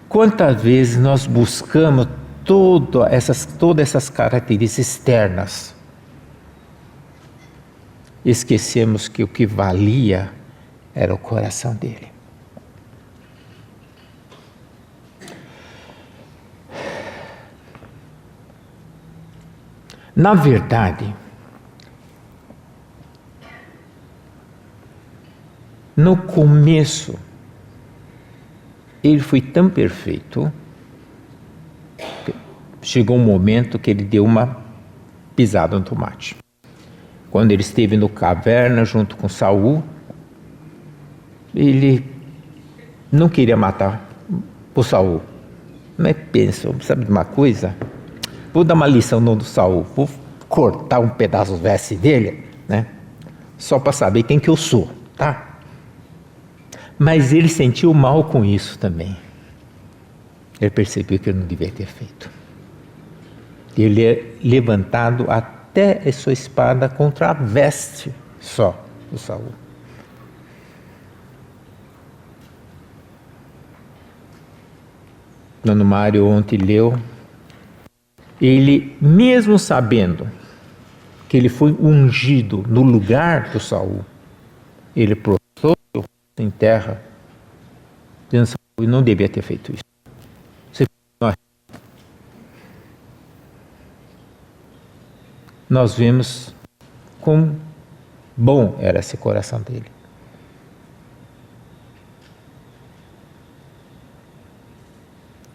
Quantas vezes nós buscamos todas essas características externas, esquecemos que o que valia era o coração dele. Na verdade, no começo, ele foi tão perfeito, que chegou um momento que ele deu uma pisada no tomate. Quando ele esteve no caverna junto com Saul, ele não queria matar o Saul. Mas pensou, sabe de uma coisa? Vou dar uma lição no do Saul, vou cortar um pedaço do veste dele, né? Só para saber quem que eu sou, tá? Mas ele sentiu mal com isso também. Ele percebeu que ele não devia ter feito. Ele é levantado até a sua espada contra a veste só do Saul. Dona Mário ontem leu, ele mesmo sabendo que ele foi ungido no lugar do Saul, ele prostrou em terra, dizendo que não devia ter feito isso. Nós vemos quão bom era esse coração dele.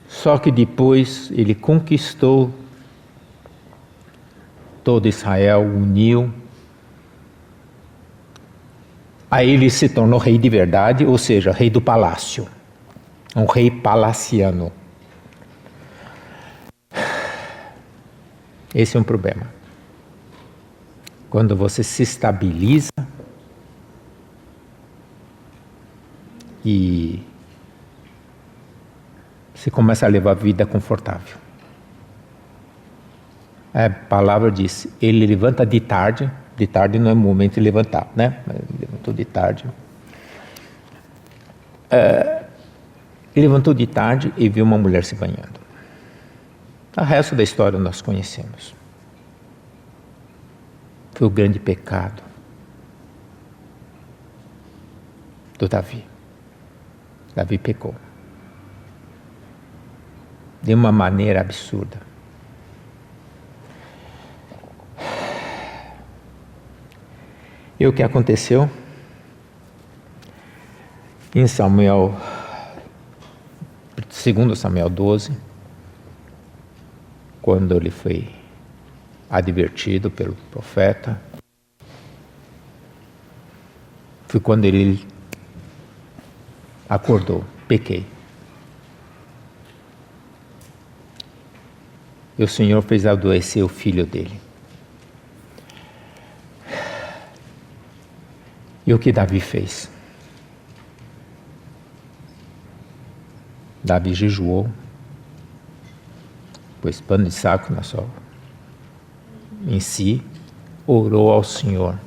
Só que depois ele conquistou todo Israel, uniu. Aí ele se tornou rei de verdade, ou seja, rei do palácio. Um rei palaciano. Esse é um problema. Quando você se estabiliza e você começa a levar a vida confortável. A palavra diz, ele levanta de tarde não é momento de levantar, né? Ele levantou de tarde. Ele levantou de tarde e viu uma mulher se banhando. O resto da história nós conhecemos. Foi o grande pecado do Davi. Davi pecou. De uma maneira absurda. E o que aconteceu? Em Samuel, 2 Samuel 12, quando ele foi advertido pelo profeta, foi quando ele acordou, pequei. E o Senhor fez adoecer o filho dele. E o que Davi fez? Davi jejuou, pôs pano de saco em si, orou ao Senhor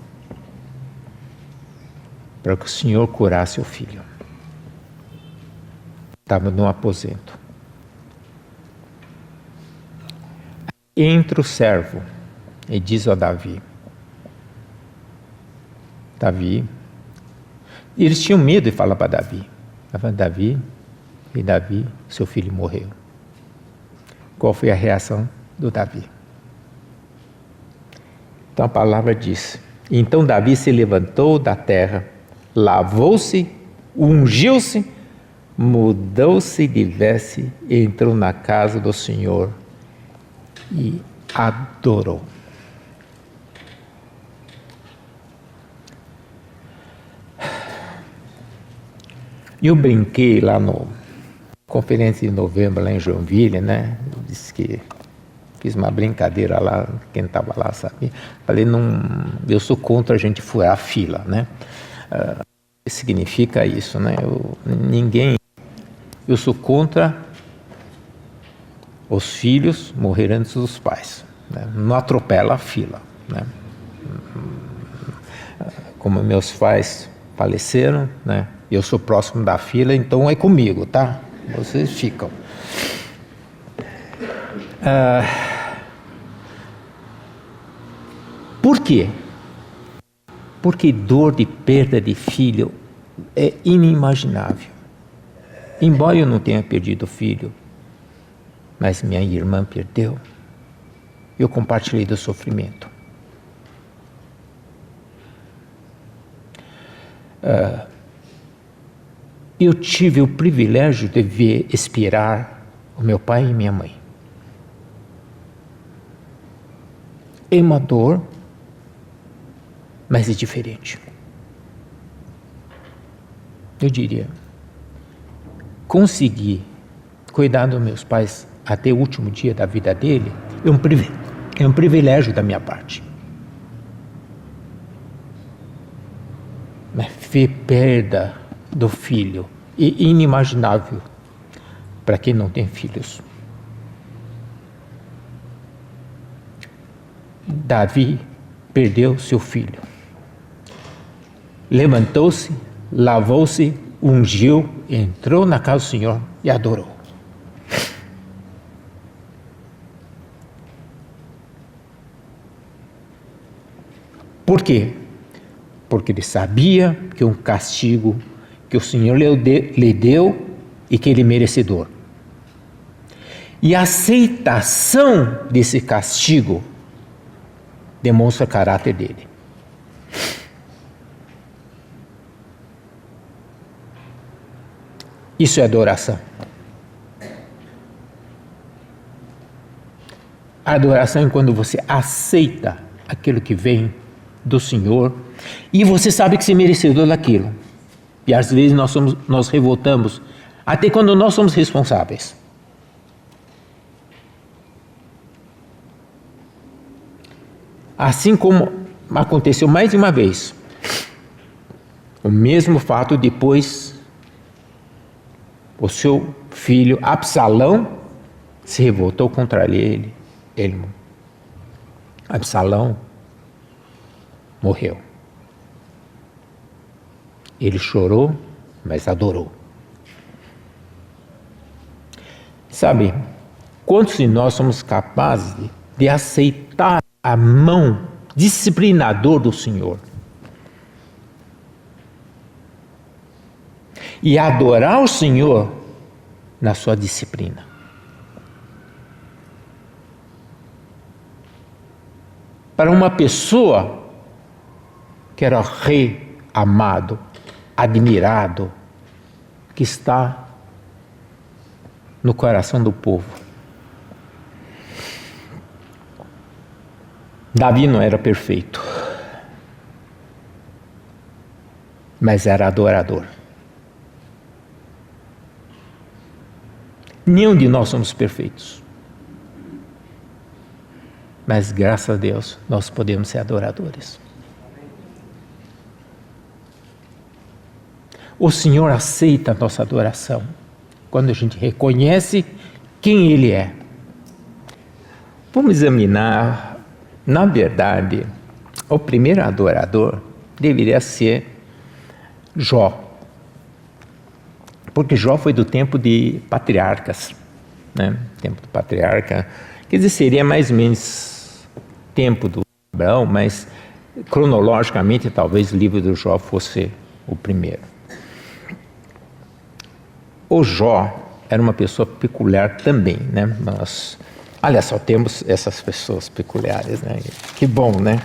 para que o Senhor curasse o filho. Estava no aposento. Entra o servo e diz a Davi, eles tinham medo de falar para Davi, seu filho morreu. Qual foi a reação do Davi? Então a palavra diz, então Davi se levantou da terra, lavou-se, ungiu-se, mudou-se de veste, entrou na casa do Senhor e adorou. Eu brinquei lá na conferência de novembro, lá em Joinville, né? Eu disse que fiz uma brincadeira lá, quem estava lá sabia. Falei, eu sou contra a gente furar a fila, né? O que significa isso, né? Eu sou contra os filhos morrer antes dos pais, né? Não atropela a fila, né? Como meus pais faleceram, né? Eu sou próximo da fila, então é comigo, tá? Vocês ficam. Por quê? Porque dor de perda de filho é inimaginável. Embora eu não tenha perdido filho, mas minha irmã perdeu, eu compartilhei do sofrimento. Eu tive o privilégio de ver expirar o meu pai e minha mãe. É uma dor, mas é diferente. Eu diria, conseguir cuidar dos meus pais até o último dia da vida dele, é um privilégio da minha parte. Mas ver perda do filho é inimaginável para quem não tem filhos. Davi perdeu seu filho. Levantou-se, lavou-se, ungiu, entrou na casa do Senhor e adorou. Por quê? Porque ele sabia que um castigo que o Senhor lhe deu e que ele é merecedor. E a aceitação desse castigo demonstra o caráter dele. Isso é adoração. A adoração é quando você aceita aquilo que vem do Senhor e você sabe que você é merecedor daquilo. E às vezes nós revoltamos, até quando nós somos responsáveis. Assim como aconteceu mais de uma vez, o mesmo fato depois, o seu filho Absalão se revoltou contra ele. Absalão morreu. Ele chorou, mas adorou. Sabe, quantos de nós somos capazes de aceitar a mão disciplinadora do Senhor e adorar o Senhor na sua disciplina? Para uma pessoa que era rei amado, admirado, que está no coração do povo. Davi não era perfeito, mas era adorador. Nenhum de nós somos perfeitos, mas graças a Deus nós podemos ser adoradores. O Senhor aceita a nossa adoração quando a gente reconhece quem Ele é. Vamos examinar, na verdade, o primeiro adorador deveria ser Jó. Porque Jó foi do tempo de patriarcas, né? Tempo do patriarca, quer dizer, seria mais ou menos tempo do Abraão, mas cronologicamente talvez o livro do Jó fosse o primeiro. O Jó era uma pessoa peculiar também, né? Olha só, temos essas pessoas peculiares, né? Que bom, né?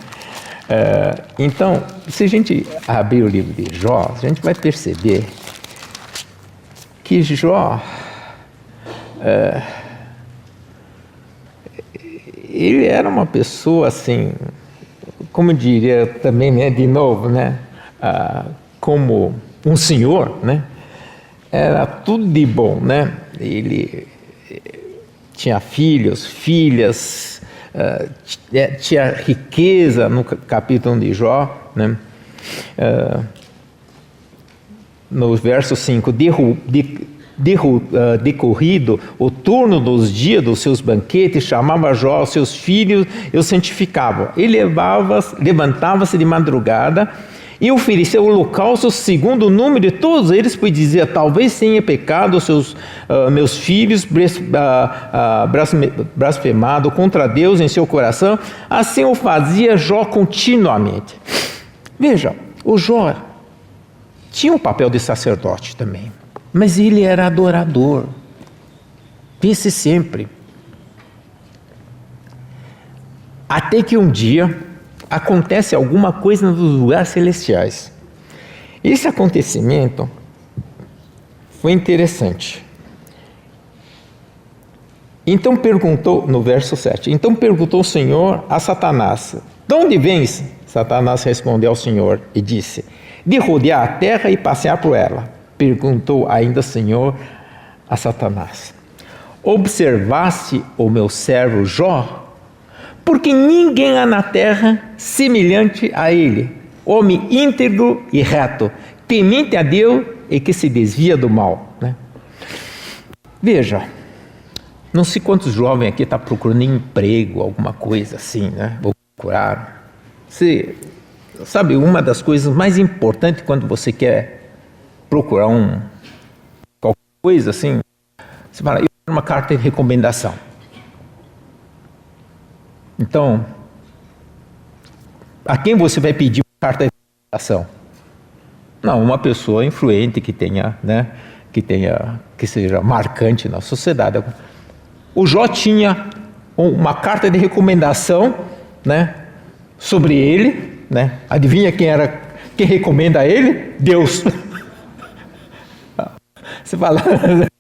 Então, se a gente abrir o livro de Jó, a gente vai perceber que Jó, ele era uma pessoa assim, como eu diria também, né? De novo, né? Como um senhor, né? Era tudo de bom, né? Ele tinha filhos, filhas, tinha riqueza no capítulo de Jó, né? No verso 5, decorrido o turno dos dias dos seus banquetes, chamava Jó aos seus filhos e os santificava. Ele levantava-se de madrugada e oferecia o holocausto segundo o número de todos eles, pois dizia: talvez tenha pecado meus filhos, blasfemado contra Deus em seu coração. Assim o fazia Jó continuamente. Veja, o Jó tinha um papel de sacerdote também, mas ele era adorador. Pense sempre. Até que um dia acontece alguma coisa nos lugares celestiais. Esse acontecimento foi interessante. Então perguntou, no verso 7, então perguntou o Senhor a Satanás: de onde vens? Satanás respondeu ao Senhor e disse: de rodear a terra e passear por ela. Perguntou ainda o Senhor a Satanás: observaste o meu servo Jó, porque ninguém há na terra semelhante a ele, homem íntegro e reto, temente a Deus e que se desvia do mal. Né? Veja, não sei quantos jovens aqui estão procurando emprego, alguma coisa assim, né? Vou procurar. Você sabe, uma das coisas mais importantes quando você quer procurar qualquer coisa assim, você fala, eu quero uma carta de recomendação. Então, a quem você vai pedir uma carta de recomendação? Não, uma pessoa influente que tenha, né, que seja marcante na sociedade. O Jó tinha uma carta de recomendação, né, sobre ele, né? Adivinha quem recomenda ele? Deus. Você fala,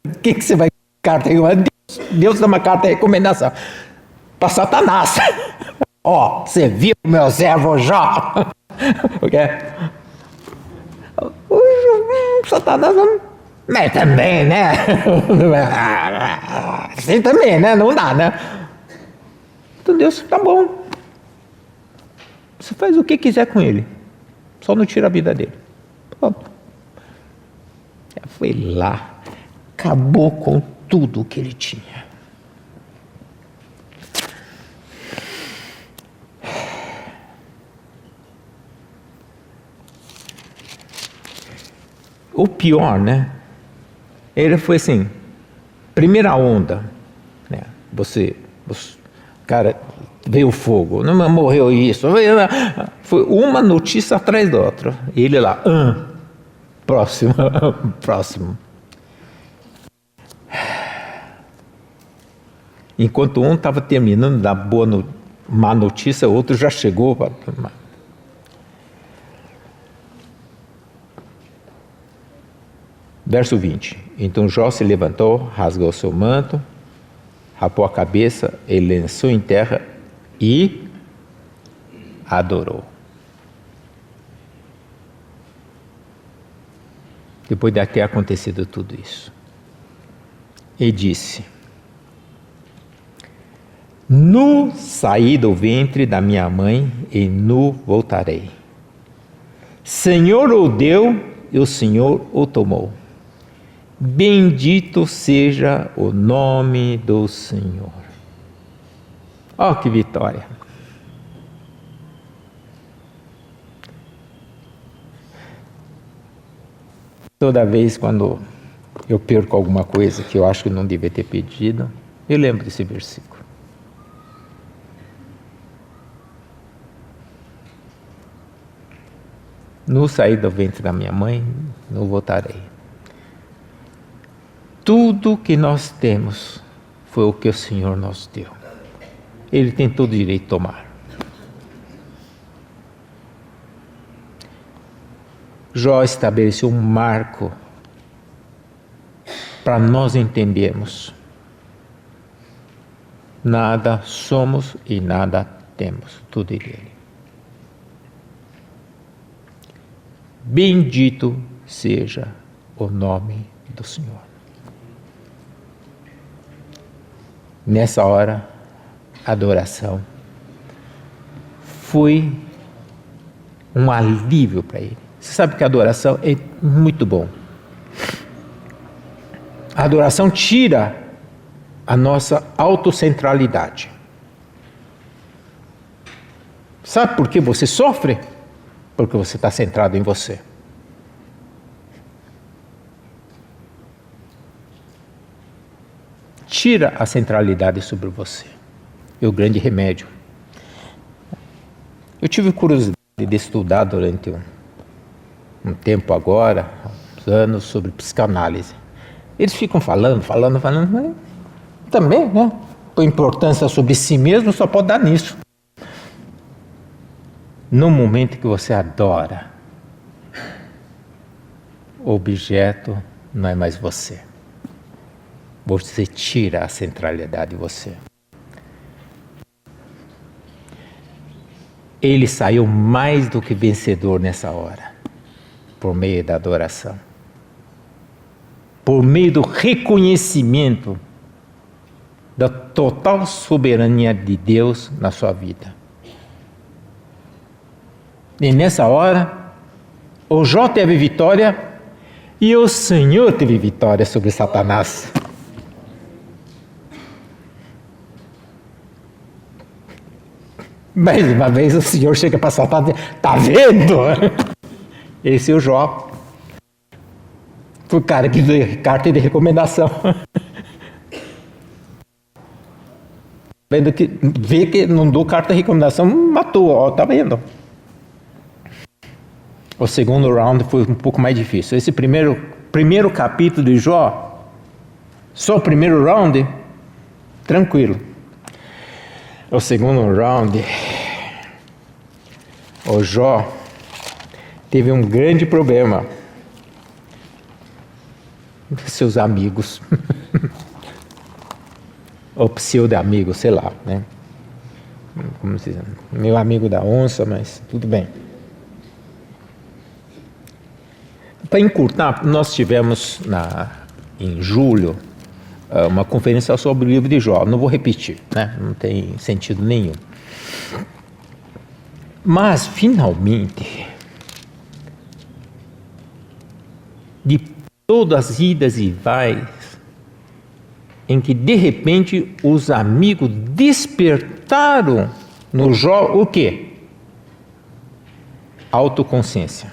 o que você vai carta de recomendação? Deus dá uma carta de recomendação para Satanás. Ó, você viu meu servo Jó? Okay? O Satanás não. Mas também, né? Assim também, né? Não dá, né? Então Deus, tá bom. Você faz o que quiser com ele. Só não tira a vida dele. Pronto. Foi lá. Acabou com tudo o que ele tinha. O pior, né? Ele foi assim, primeira onda, né? Cara, veio fogo, não morreu isso, foi uma notícia atrás da outra. Ele lá, próximo, próximo. Enquanto um estava terminando da má notícia, o outro já chegou para. Verso 20. Então Jó se levantou, rasgou seu manto, rapou a cabeça, ele lançou em terra e adorou. Depois de ter acontecido tudo isso. E disse: nu saí do ventre da minha mãe e nu voltarei. Senhor o deu e o Senhor o tomou. Bendito seja o nome do Senhor. Oh, que vitória! Toda vez quando eu perco alguma coisa que eu acho que não devia ter pedido, eu lembro desse versículo. No sair do ventre da minha mãe, não voltarei. Tudo que nós temos foi o que o Senhor nos deu. Ele tem todo o direito de tomar. Jó estabeleceu um marco para nós entendermos. Nada somos e nada temos, tudo é dele. Bendito seja o nome do Senhor. Nessa hora, a adoração foi um alívio para ele. Você sabe que a adoração é muito bom. A adoração tira a nossa autocentralidade. Sabe por que você sofre? Porque você está centrado em você. Tira a centralidade sobre você. É o grande remédio. Eu tive curiosidade de estudar durante um tempo agora, uns anos, sobre psicanálise. Eles ficam falando, mas também, né? A importância sobre si mesmo só pode dar nisso. No momento que você adora, o objeto não é mais você. Você tira a centralidade de você. Ele saiu mais do que vencedor nessa hora, por meio da adoração. por meio do reconhecimento da total soberania de Deus na sua vida. E nessa hora, o Jó teve vitória e o Senhor teve vitória sobre Satanás. Mais uma vez o Senhor chega para Satanás e diz: está vendo? Esse é o Jó. Foi o cara que deu carta de recomendação. Vê que não deu carta de recomendação, matou, ó, tá vendo? O segundo round foi um pouco mais difícil. Esse primeiro capítulo de Jó, só o primeiro round, tranquilo. O segundo round, o Jó teve um grande problema. Seus amigos, ou pseudo-amigo, sei lá, né? Como se diz? Meu amigo da onça, mas tudo bem. Para encurtar, nós tivemos em julho uma conferência sobre o livro de Jó. Não vou repetir, né? Não tem sentido nenhum. Mas, finalmente, de todas as idas e vais, em que de repente os amigos despertaram no Jó o quê? Autoconsciência.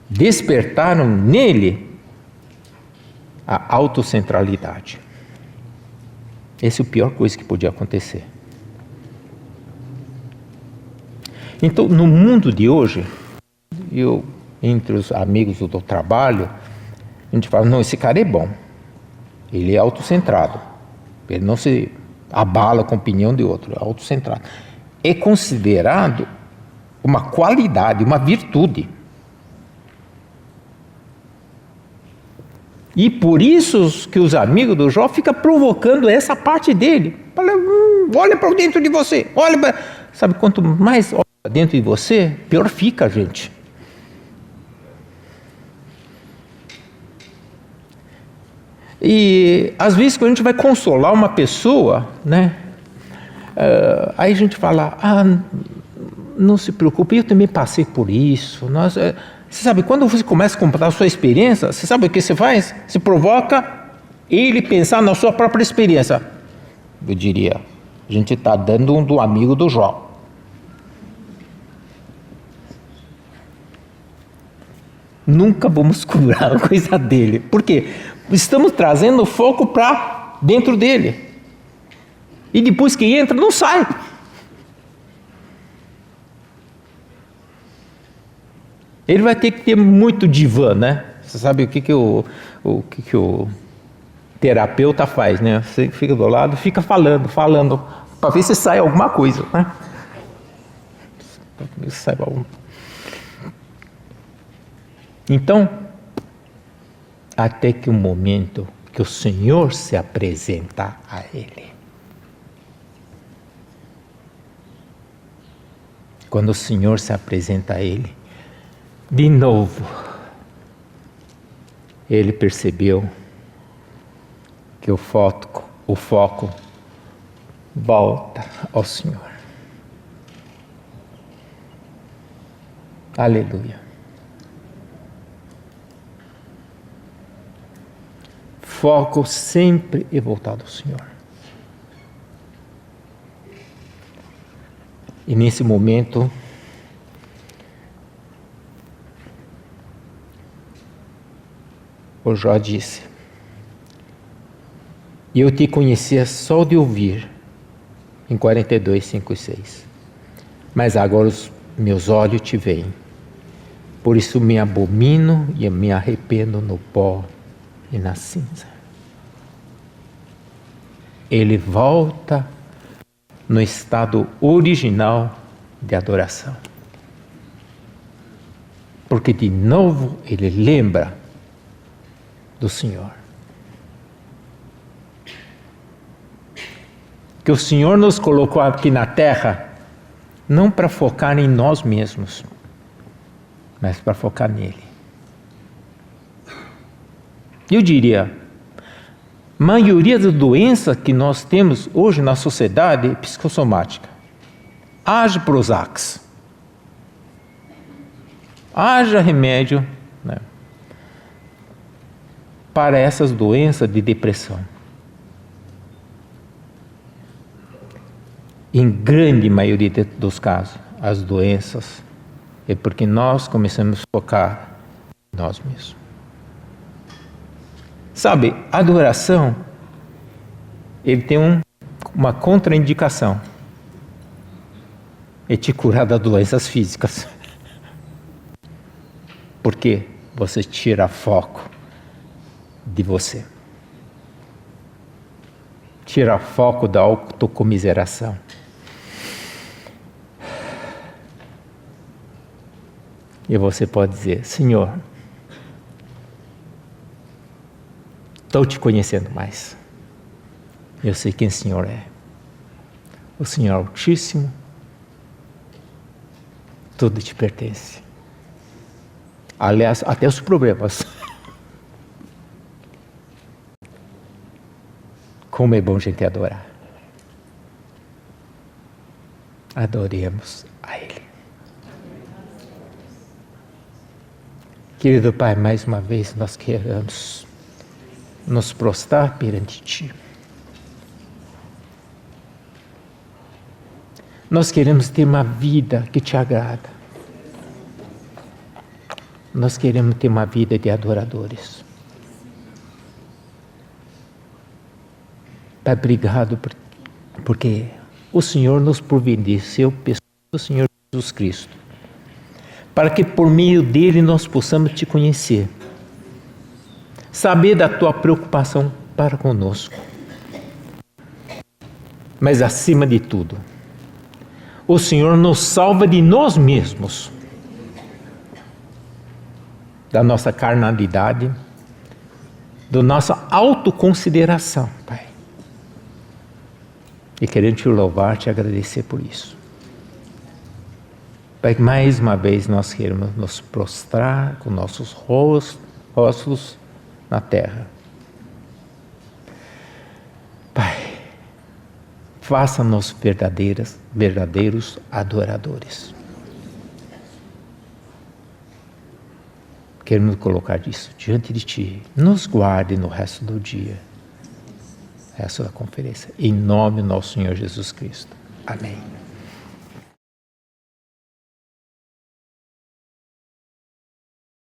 Despertaram nele a autocentralidade. Essa é a pior coisa que podia acontecer. Então, no mundo de hoje, entre os amigos do trabalho, a gente fala: não, esse cara é bom, ele é autocentrado, ele não se abala com a opinião de outro, é autocentrado. É considerado uma qualidade, uma virtude. E por isso que os amigos do Jó ficam provocando essa parte dele. Olha para dentro de você, olha para... Sabe, quanto mais olha para dentro de você, pior fica a gente. E às vezes quando a gente vai consolar uma pessoa, né? Aí a gente fala: não se preocupe, eu também passei por isso. Você sabe, quando você começa a contar a sua experiência, você sabe o que você faz? Você provoca ele pensar na sua própria experiência. Eu diria, a gente está dando um do amigo do Jó. Nunca vamos curar a coisa dele. Por quê? Estamos trazendo o foco para dentro dele. E depois que entra, não sai. Ele vai ter que ter muito divã, né? Você sabe o que o terapeuta faz, né? Você fica do lado, fica falando, para ver se sai alguma coisa, né? Para ver se sai alguma. Então, até que o momento que o Senhor se apresenta a ele. Quando o Senhor se apresenta a ele, de novo, ele percebeu que o foco volta ao Senhor. Aleluia. Foco sempre é voltado ao Senhor. E nesse momento, o Jó disse: eu te conhecia só de ouvir, em 42, 5 e 6. Mas agora os meus olhos te veem. Por isso me abomino e me arrependo no pó e na cinza. Ele volta no estado original de adoração. Porque de novo ele lembra do Senhor. Que o Senhor nos colocou aqui na terra não para focar em nós mesmos, mas para focar nele. Eu diria, a maioria das doenças que nós temos hoje na sociedade é psicossomática. Haja Prozac, haja remédio, né, para essas doenças de depressão. Em grande maioria dos casos, as doenças é porque nós começamos a focar em nós mesmos. Sabe, a adoração, ele tem uma contraindicação. É te curar das doenças físicas. Porque você tira foco de você. Tira foco da autocomiseração. E você pode dizer, Senhor, estou te conhecendo mais. Eu sei quem o Senhor é. O Senhor Altíssimo, tudo te pertence. Aliás, até os problemas. Como é bom a gente adorar. Adoremos a Ele. Querido Pai, mais uma vez nós queremos nos prostrar perante Ti. Nós queremos ter uma vida que Te agrada. Nós queremos ter uma vida de adoradores. Pai, obrigado porque o Senhor nos providenciou pessoa do Senhor Jesus Cristo, para que por meio dele nós possamos Te conhecer, saber da Tua preocupação para conosco. Mas acima de tudo, o Senhor nos salva de nós mesmos, da nossa carnalidade, da nossa autoconsideração, Pai. E querendo Te louvar, Te agradecer por isso. Pai, mais uma vez nós queremos nos prostrar com nossos rostos na terra. Pai, faça-nos verdadeiros adoradores. Queremos colocar isso diante de Ti. Nos guarde no resto do dia, resto da conferência. Em nome do nosso Senhor Jesus Cristo. Amém.